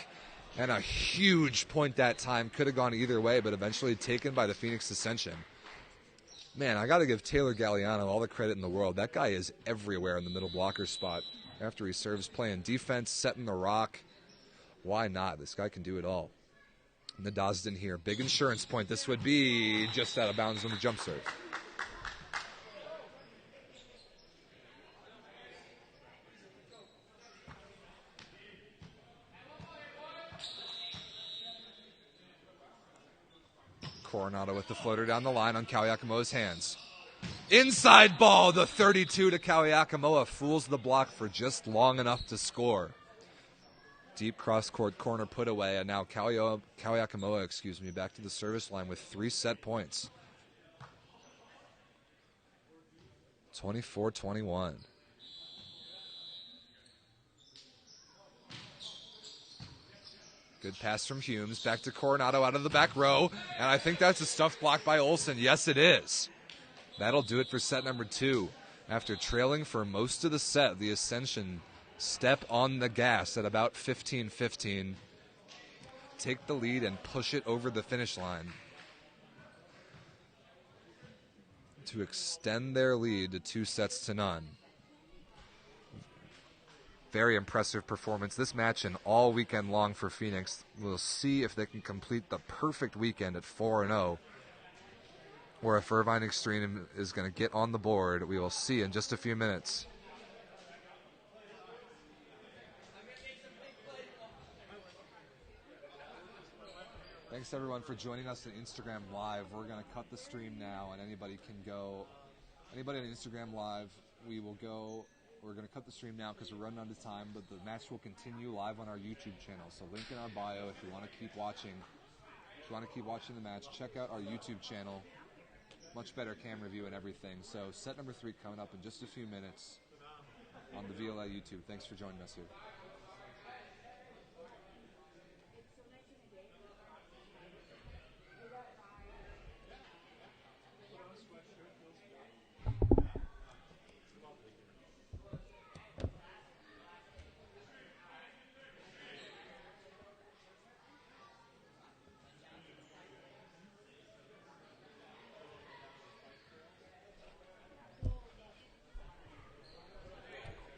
Speaker 1: And a huge point that time. Could have gone either way, but eventually taken by the Phoenix Ascension. Man, I got to give Taylor Galliano all the credit in the world. That guy is everywhere in the middle blocker spot. After he serves, playing defense, setting the rock. Why not? This guy can do it all. Nadazhdin here. Big insurance point. This would be just out of bounds on the jump serve. Coronado with the floater down the line on Kawiakamoa's hands. Inside ball, the 32 to Kawiakamoa fools the block for just long enough to score. Deep cross-court corner put away, and now Kawiakamoa, back to the service line with 3 set points. 24-21. Good pass from Humes, back to Coronado out of the back row, and I think that's a stuff block by Olson. Yes, it is. That'll do it for set number 2. After trailing for most of the set, the Ascension step on the gas at about 15-15. Take the lead and push it over the finish line to extend their lead to 2-0. Very impressive performance this match and all weekend long for Phoenix. We'll see if they can complete the perfect weekend at 4-0. Or if Irvine Xtreme is going to get on the board. We will see in just a few minutes. Thanks everyone for joining us on Instagram Live. We're going to cut the stream now, and anybody can go. Anybody on Instagram Live, we will go. We're going to cut the stream now because we're running out of time, but the match will continue live on our YouTube channel. So link in our bio if you want to keep watching. If you want to keep watching the match, check out our YouTube channel. Much better camera view and everything. So set number 3 coming up in just a few minutes on the VLA YouTube. Thanks for joining us here.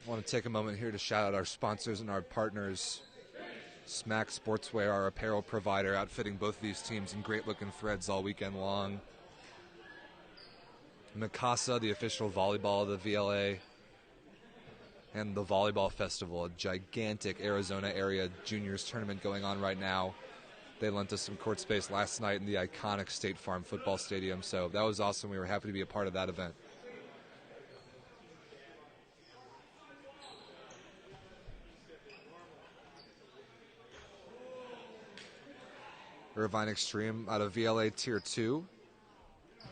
Speaker 1: I want to take a moment here to shout out our sponsors and our partners. Smack Sportswear, our apparel provider, outfitting both of these teams in great-looking threads all weekend long. Mikasa, the official volleyball of the VLA. And the Volleyball Festival, a gigantic Arizona area juniors tournament going on right now. They lent us some court space last night in the iconic State Farm football stadium, so that was awesome. We were happy to be a part of that event. Irvine Xtreme out of VLA Tier 2,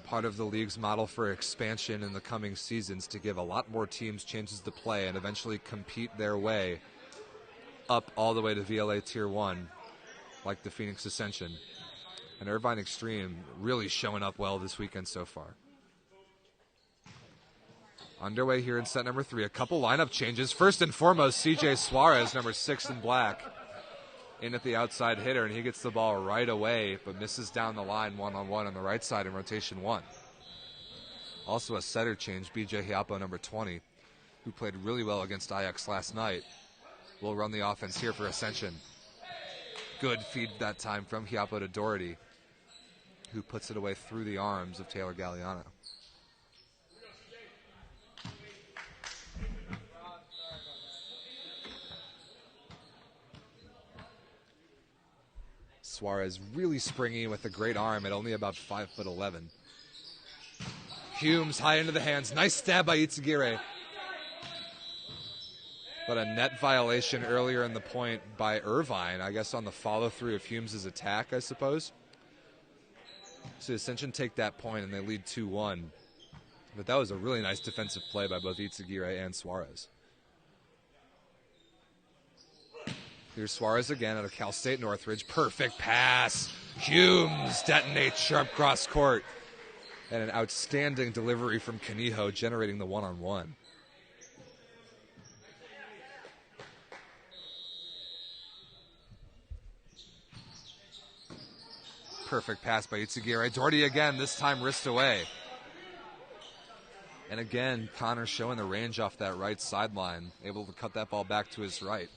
Speaker 1: part of the league's model for expansion in the coming seasons to give a lot more teams chances to play and eventually compete their way up all the way to VLA Tier 1, like the Phoenix Ascension. And Irvine Xtreme really showing up well this weekend so far. Underway here in set number 3, a couple lineup changes. First and foremost, CJ Suarez, number 6 in black, in at the outside hitter, and he gets the ball right away, but misses down the line one-on-one on the right side in rotation 1. Also a setter change, BJ Hiapo, number 20, who played really well against Ajax last night. will run the offense here for Ascension. Good feed that time from Hiapo to Doherty, who puts it away through the arms of Taylor Galliano. Suarez really springy with a great arm at only about 5'11". Humes high into the hands. Nice stab by Itsugire. But a net violation earlier in the point by Irvine, I guess on the follow-through of Humes' attack, I suppose. So Ascension take that point and they lead 2-1. But that was a really nice defensive play by both Itsugire and Suarez. Here's Suarez again out of Cal State Northridge. Perfect pass. Humes detonates sharp cross court. And an outstanding delivery from Kaniho, generating the one-on-one. Perfect pass by Itsugire. Doherty again, this time wrist away. And again, Connor showing the range off that right sideline, able to cut that ball back to his right.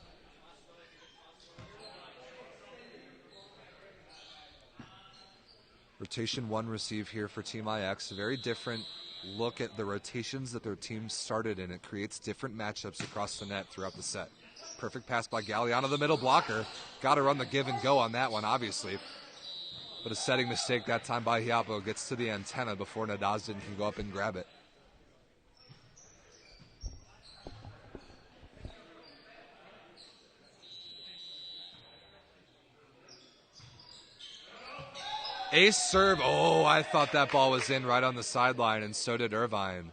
Speaker 1: Rotation 1 receive here for Team IX. A very different look at the rotations that their team started in. It creates different matchups across the net throughout the set. Perfect pass by Galliano, the middle blocker. Got to run the give and go on that one, obviously. But a setting mistake that time by Hiapo. Gets to the antenna before Nadazhdin can go up and grab it. Ace serve. Oh, I thought that ball was in right on the sideline, and so did Irvine.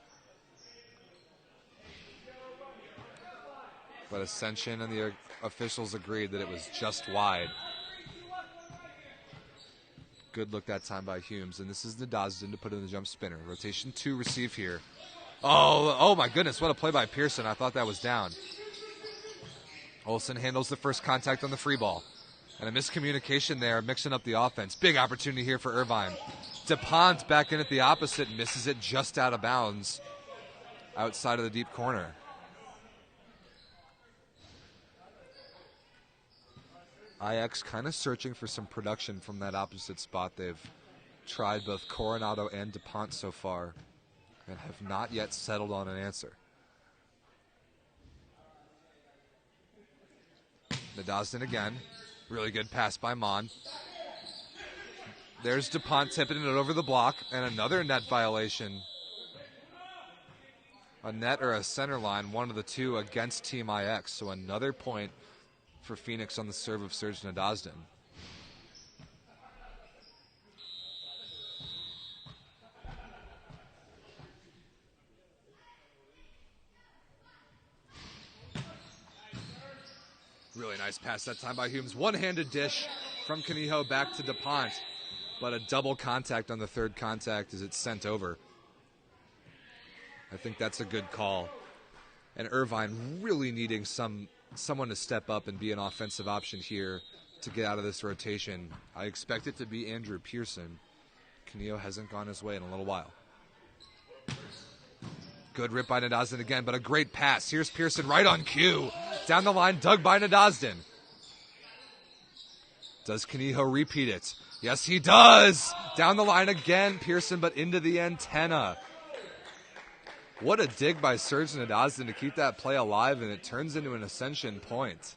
Speaker 1: But Ascension and the officials agreed that it was just wide. Good look that time by Humes, and this is Nadazhdin to put in the jump spinner. Rotation 2 receive here. Oh my goodness, what a play by Pearson. I thought that was down. Olsen handles the first contact on the free ball. And a miscommunication there, mixing up the offense. Big opportunity here for Irvine. DuPont back in at the opposite, misses it just out of bounds outside of the deep corner. IX kind of searching for some production from that opposite spot. They've tried both Coronado and DuPont so far and have not yet settled on an answer. Nadazhdin again. Really good pass by Mon. There's DuPont tipping it over the block, and another net violation. A net or a center line, one of the two against Team IX, so another point for Phoenix on the serve of Serge Nadazhdin. Really nice pass that time by Humes. One-handed dish from Kaniho back to DuPont, but a double contact on the third contact as it's sent over. I think that's a good call. And Irvine really needing someone to step up and be an offensive option here to get out of this rotation. I expect it to be Andrew Pearson. Kaniho hasn't gone his way in a little while. Good rip by Nadazhdin again, but a great pass. Here's Pearson right on cue. Down the line, dug by Nadazhdin. Does Kaniho repeat it? Yes, he does. Down the line again, Pearson, but into the antenna. What a dig by Serge Nadazhdin to keep that play alive, and it turns into an Ascension point.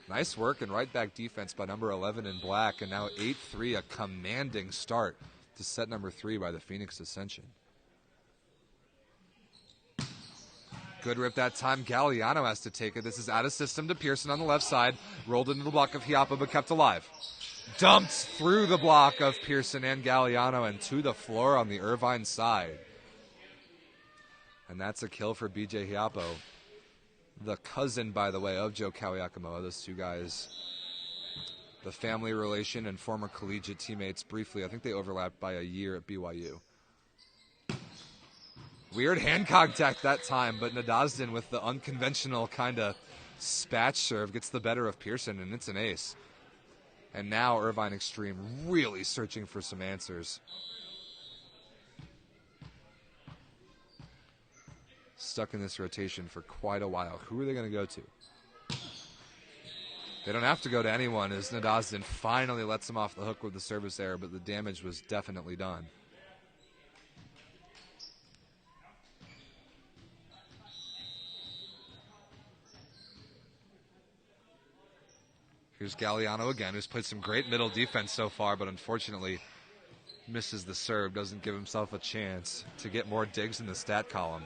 Speaker 1: Nice work and right back defense by number 11 in black, and now 8-3, a commanding start to set number 3 by the Phoenix Ascension. Good rip that time. Galliano has to take it. This is out of system to Pearson on the left side. Rolled into the block of Hiapo, but kept alive. Dumped through the block of Pearson and Galliano and to the floor on the Irvine side. And that's a kill for BJ Hiapo. The cousin, by the way, of Joe Kawiakamoa. Those two guys, the family relation and former collegiate teammates briefly. I think they overlapped by a year at BYU. Weird hand contact that time, but Nadazhdin with the unconventional kind of spatch serve gets the better of Pearson, and it's an ace. And now Irvine Xtreme really searching for some answers. Stuck in this rotation for quite a while. Who are they going to go to? They don't have to go to anyone as Nadazhdin finally lets him off the hook with the service error, but the damage was definitely done. Here's Galliano again, who's played some great middle defense so far, but unfortunately misses the serve, doesn't give himself a chance to get more digs in the stat column.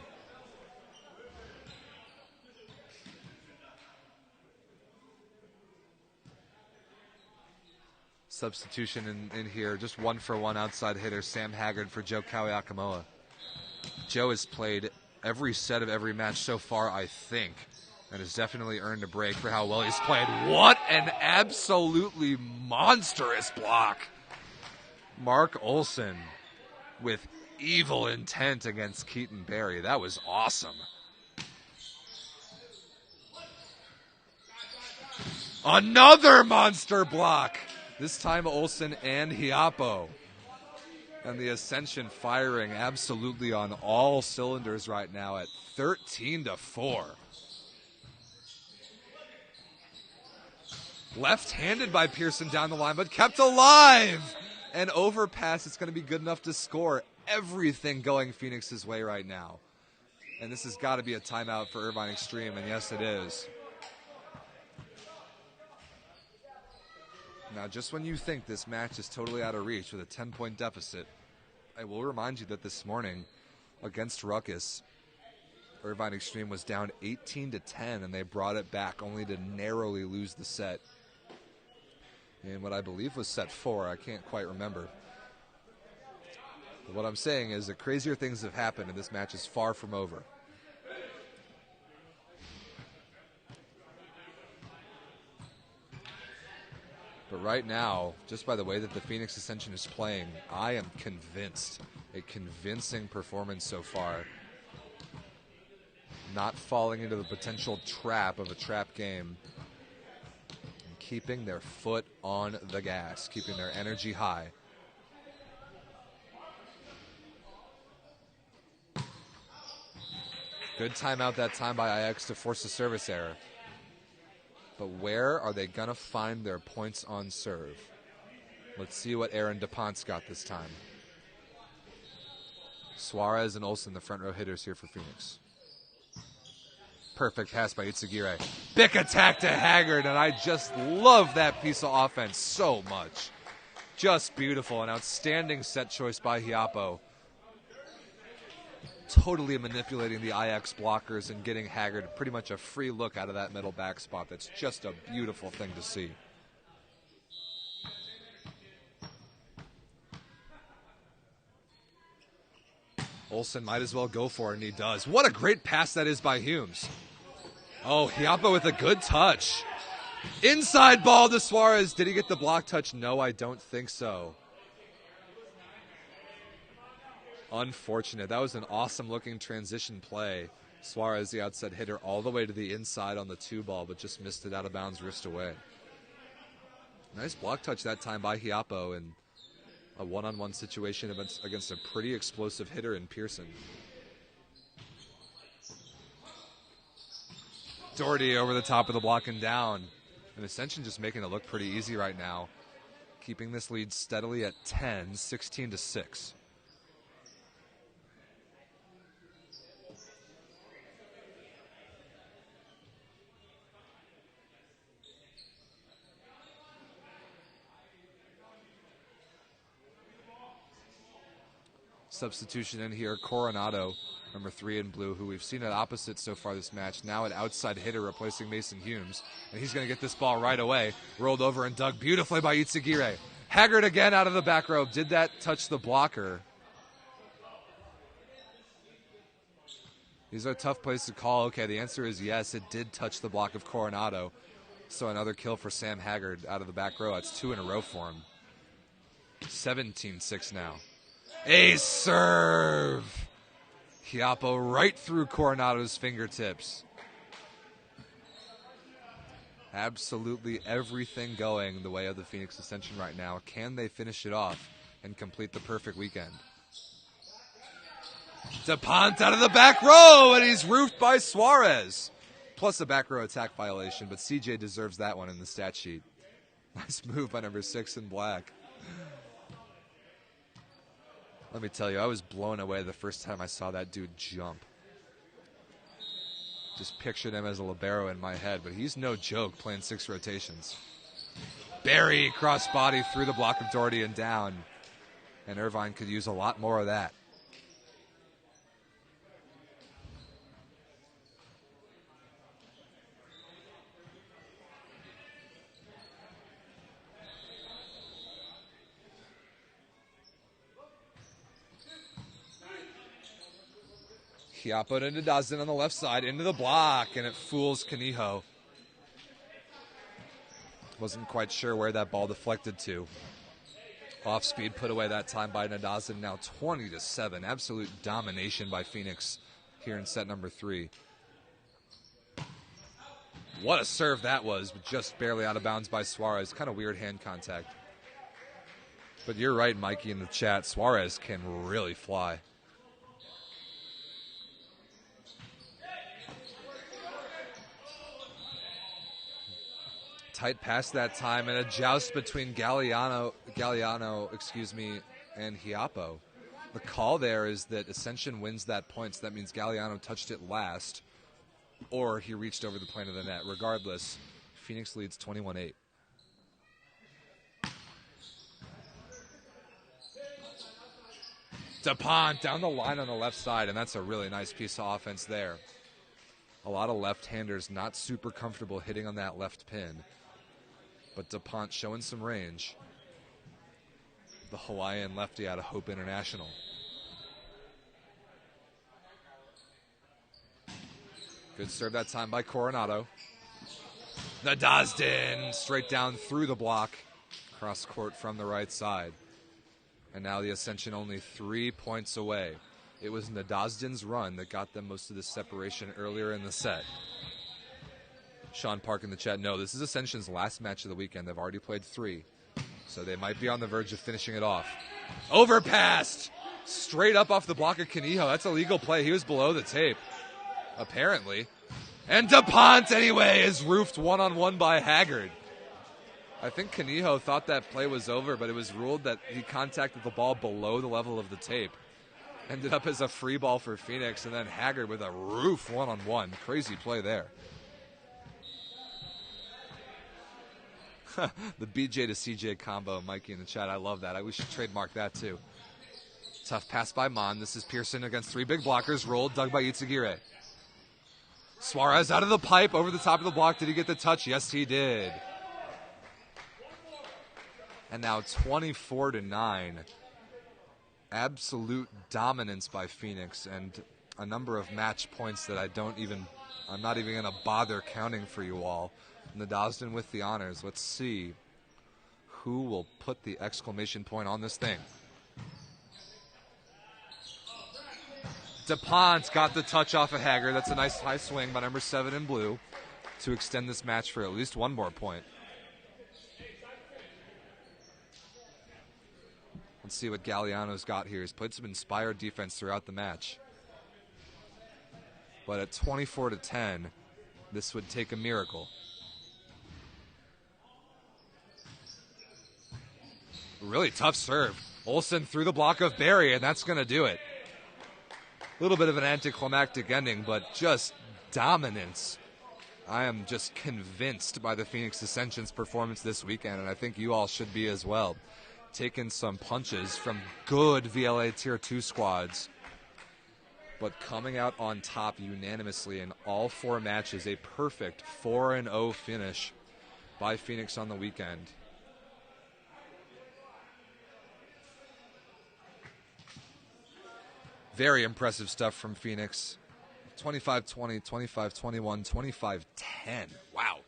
Speaker 1: Substitution in here, just 1-for-1 outside hitter, Sam Haggard for Joe Kawiakamoa. Joe has played every set of every match so far, I think, and has definitely earned a break for how well he's played. What an absolutely monstrous block. Mark Olson with evil intent against Keaton Berry. That was awesome. Another monster block. This time Olsen and Hiapo. And the Ascension firing absolutely on all cylinders right now at 13-4. Left-handed by Pearson down the line, but kept alive. And overpass, it's going to be good enough to score. Everything going Phoenix's way right now. And this has got to be a timeout for Irvine Xtreme, and yes, it is. Now, just when you think this match is totally out of reach with a 10-point deficit, I will remind you that this morning against Rukkus, Irvine Xtreme was down 18-10, and they brought it back only to narrowly lose the set in what I believe was set 4. I can't quite remember. But what I'm saying is that crazier things have happened, and this match is far from over. But right now, just by the way that the Phoenix Ascension is playing, I am convinced. A convincing performance so far. Not falling into the potential trap of a trap game. And keeping their foot on the gas, keeping their energy high. Good timeout that time by IX to force a service error. But where are they going to find their points on serve? Let's see what Aaron DuPont's got this time. Suarez and Olsen, the front row hitters here for Phoenix. Perfect pass by Itzagire. Big attack to Haggard, and I just love that piece of offense so much. Just beautiful. An outstanding set choice by Hiapo. Totally manipulating the IX blockers and getting Haggard pretty much a free look out of that middle back spot. That's just a beautiful thing to see. Olsen might as well go for it, and he does. What a great pass that is by Humes. Oh, Hiapo with a good touch. Inside ball to Suarez. Did he get the block touch? No, I don't think so. Unfortunate. That was an awesome-looking transition play. Suarez, the outside hitter, all the way to the inside on the 2-ball, but just missed it out of bounds, wrist away. Nice block touch that time by Hiapo, and a one-on-one situation against a pretty explosive hitter in Pearson. Doherty over the top of the block and down. And Ascension just making it look pretty easy right now. Keeping this lead steadily at 10, 16-6. Substitution in here, Coronado, number 3 in blue, who we've seen at opposite so far this match. Now an outside hitter replacing Mason Humes. And he's going to get this ball right away. Rolled over and dug beautifully by Itzagire. Haggard again out of the back row. Did that touch the blocker? These are tough plays to call. Okay, the answer is yes, it did touch the block of Coronado. So another kill for Sam Haggard out of the back row. That's 2 in a row for him. 17-6 now. A serve! Hiapo right through Coronado's fingertips. Absolutely everything going the way of the Phoenix Ascension right now. Can they finish it off and complete the perfect weekend? DuPont out of the back row, and he's roofed by Suarez. plus a back row attack violation, but CJ deserves that one in the stat sheet. Nice move by number 6 in black. Let me tell you, I was blown away the first time I saw that dude jump. Just pictured him as a libero in my head, but he's no joke playing 6 rotations. Barry cross-body through the block of Doherty and down. And Irvine could use a lot more of that. Chiappo to Nadazin on the left side, into the block, and it fools Kaniho. Wasn't quite sure where that ball deflected to. Off speed put away that time by Nadazin, now 20-7. Absolute domination by Phoenix here in set number 3. What a serve that was, but just barely out of bounds by Suarez. Kind of weird hand contact. But you're right, Mikey, in the chat. Suarez can really fly. Tight pass that time, and a joust between Galliano, and Chiappo. The call there is that Ascension wins that point, so that means Galliano touched it last, or he reached over the plane of the net. Regardless, Phoenix leads 21-8. DuPont down the line on the left side, and that's a really nice piece of offense there. A lot of left-handers not super comfortable hitting on that left pin. But DuPont showing some range. The Hawaiian lefty out of Hope International. Good serve that time by Coronado. Nadazin straight down through the block. Cross court from the right side. And now the Ascension only 3 points away. It was Nadazdin's run that got them most of the separation earlier in the set. Sean Park in the chat, no, this is Ascension's last match of the weekend. They've already played 3, so they might be on the verge of finishing it off. Overpassed! Straight up off the block of Kaniho. That's a legal play. He was below the tape, apparently. And DuPont, anyway, is roofed one-on-one by Haggard. I think Kaniho thought that play was over, but it was ruled that he contacted the ball below the level of the tape. Ended up as a free ball for Phoenix, and then Haggard with a roof one-on-one. Crazy play there. The BJ to CJ combo, Mikey in the chat. I love that. We should trademark that too. Tough pass by Mon. This is Pearson against 3 big blockers. Rolled, dug by Itsugire. Suarez out of the pipe, over the top of the block. Did he get the touch? Yes, he did. And now 24-9. Absolute dominance by Phoenix, and a number of match points that I'm not even going to bother counting for you all. Nadazin with the honors. Let's see who will put the exclamation point on this thing. DuPont got the touch off of Haggard. That's a nice high swing by number 7 in blue to extend this match for at least one more point. Let's see what Galliano's got here. He's played some inspired defense throughout the match. But at 24-10, this would take a miracle. Really tough serve. Olsen through the block of Barry, and that's going to do it. A little bit of an anticlimactic ending, but just dominance. I am just convinced by the Phoenix Ascension's performance this weekend, and I think you all should be as well. Taking some punches from good VLA Tier 2 squads, but coming out on top unanimously in all 4 matches. A perfect 4-0 finish by Phoenix on the weekend. Very impressive stuff from Phoenix. 25-20, 25-21, 25-10. Wow.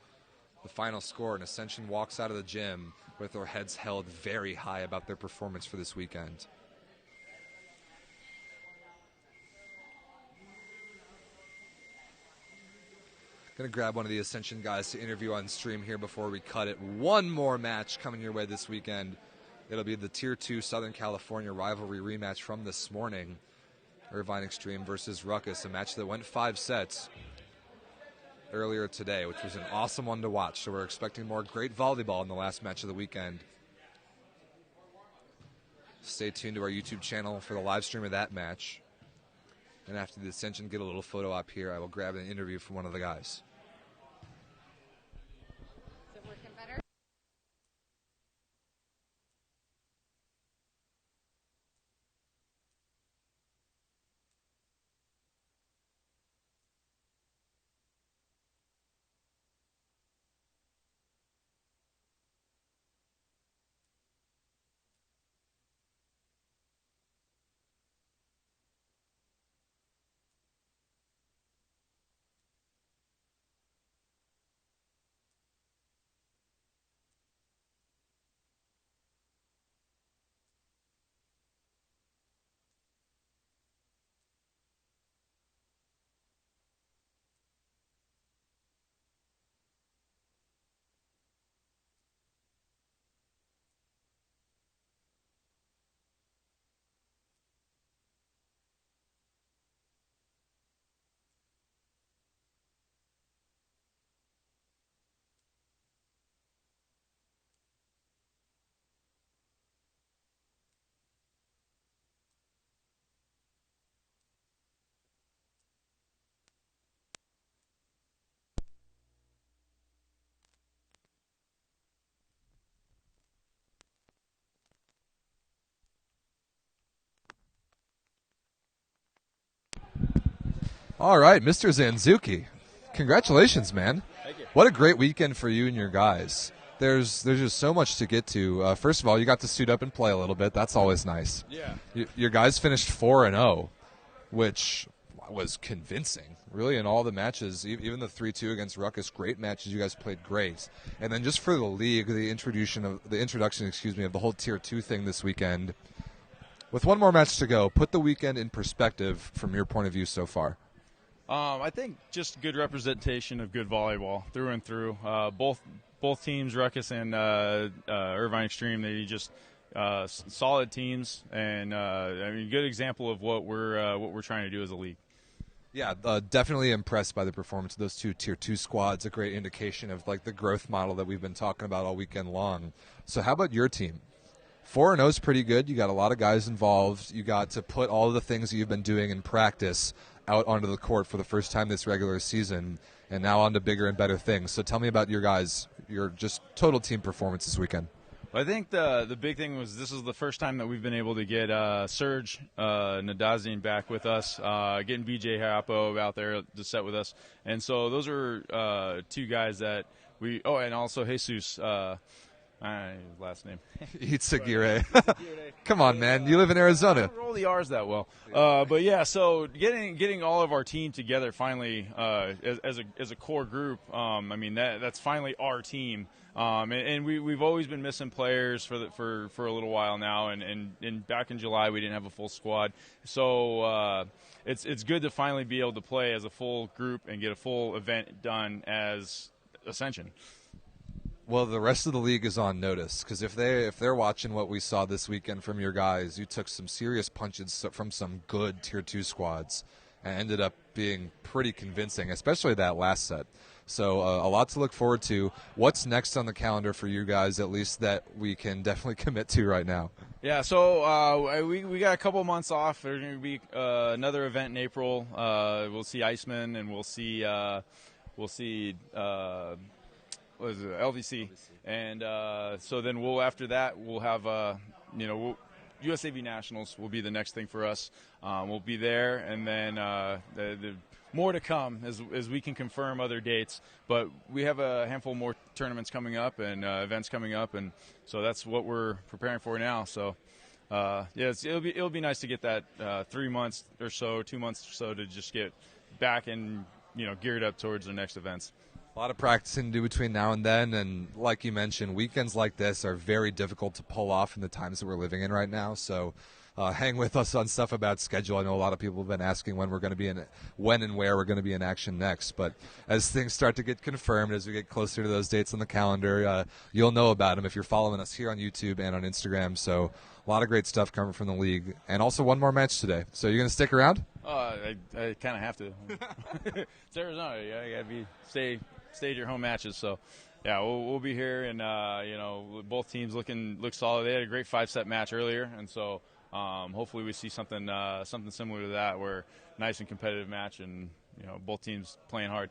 Speaker 1: The final score, and Ascension walks out of the gym with their heads held very high about their performance for this weekend. Going to grab one of the Ascension guys to interview on stream here before we cut it. One more match coming your way this weekend. It'll be the Tier 2 Southern California rivalry rematch from this morning. Irvine Xtreme versus Rukkus, a match that went 5 sets. earlier today, which was an awesome one to watch. So we're expecting more great volleyball in the last match of the weekend. Stay tuned to our YouTube channel for the live stream of that match. And after the Ascension, get a little photo op here. I will grab an interview from one of the guys.
Speaker 2: Is it working better?
Speaker 1: All right, Mr. Zanzuki. Congratulations, man.
Speaker 3: Thank you.
Speaker 1: What a great weekend for you and your guys. There's just so much to get to. First of all, you got to suit up and play a little bit. That's always nice.
Speaker 3: Yeah.
Speaker 1: Your guys finished 4-0, which was convincing, really, in all the matches. Even the 3-2 against Rukkus, great matches. You guys played great. And then just for the league, the introduction of the whole Tier 2 thing this weekend. With one more match to go, put the weekend in perspective from your point of view so far.
Speaker 3: I think just good representation of good volleyball through and through. Both teams, Rukkus and Irvine Xtreme, they just solid teams, and good example of what we're trying to do as a league.
Speaker 1: Yeah, definitely impressed by the performance of those two Tier 2 squads. A great indication of like the growth model that we've been talking about all weekend long. So how about your team? 4-0 is pretty good. You got a lot of guys involved. You got to put all of the things that you've been doing in practice out onto the court for the first time this regular season, and now on to bigger and better things. So tell me about your guys, your just total team performance this weekend.
Speaker 3: I think the big thing was this is the first time that we've been able to get Serge Nadazian back with us, getting BJ Hapo out there to set with us. And so those are two guys that we – and also Jesus last name.
Speaker 1: Itzagire. Come on, man. You live in Arizona.
Speaker 3: I don't roll the R's that well. But, yeah, so getting all of our team together finally as a core group, that's finally our team. And we've always been missing players for a little while now, and back in July we didn't have a full squad. So it's good to finally be able to play as a full group and get a full event done as Ascension.
Speaker 1: Well, the rest of the league is on notice because if they're watching what we saw this weekend from your guys, you took some serious punches from some good Tier 2 squads and ended up being pretty convincing, especially that last set. So a lot to look forward to. What's next on the calendar for you guys, at least that we can definitely commit to right now?
Speaker 3: Yeah, so we got a couple months off. There's going to be another event in April. We'll see Iceman, and we'll see what is it, LVC. And so then after that we'll have USAV Nationals will be the next thing for us. We'll be there, and then the more to come as we can confirm other dates. But we have a handful more tournaments coming up and events coming up, and so that's what we're preparing for now. So it'll be nice to get that 3 months or so, 2 months or so to just get back and geared up towards the next events.
Speaker 1: A lot of practicing to do between now and then, and like you mentioned, weekends like this are very difficult to pull off in the times that we're living in right now. So hang with us on stuff about schedule. I know a lot of people have been asking when and where we're going to be in action next. But as things start to get confirmed, as we get closer to those dates on the calendar, you'll know about them if you're following us here on YouTube and on Instagram. So a lot of great stuff coming from the league, and also one more match today. So you're going to stick around?
Speaker 3: I kind of have to. It's Arizona. You got to stay at your home matches. So. Yeah, we'll be here, and both teams look solid. They had a great 5-set match earlier, and so hopefully we see something similar to that, where nice and competitive match, and both teams playing hard.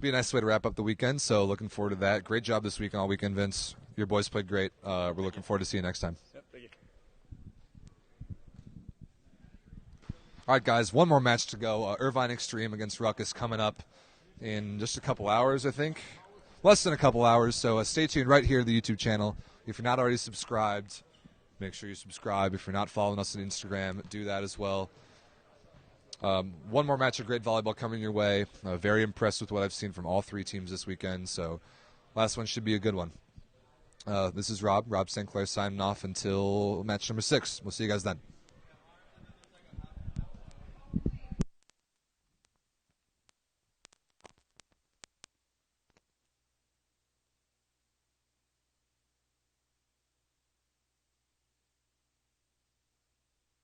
Speaker 1: Be a nice way to wrap up the weekend. So looking forward to that. Great job this weekend, all weekend, Vince. Your boys played great. We're looking forward to seeing you next time.
Speaker 3: Yep, thank you.
Speaker 1: All right, guys, one more match to go. Irvine Xtreme against Rukkus coming up in just a couple hours, I think. Less than a couple hours, so stay tuned right here to the YouTube channel. If you're not already subscribed, make sure you subscribe. If you're not following us on Instagram, do that as well. One more match of great volleyball coming your way. Very impressed with what I've seen from all three teams this weekend, so last one should be a good one. This is Rob St. Clair signing off until match number 6. We'll see you guys then.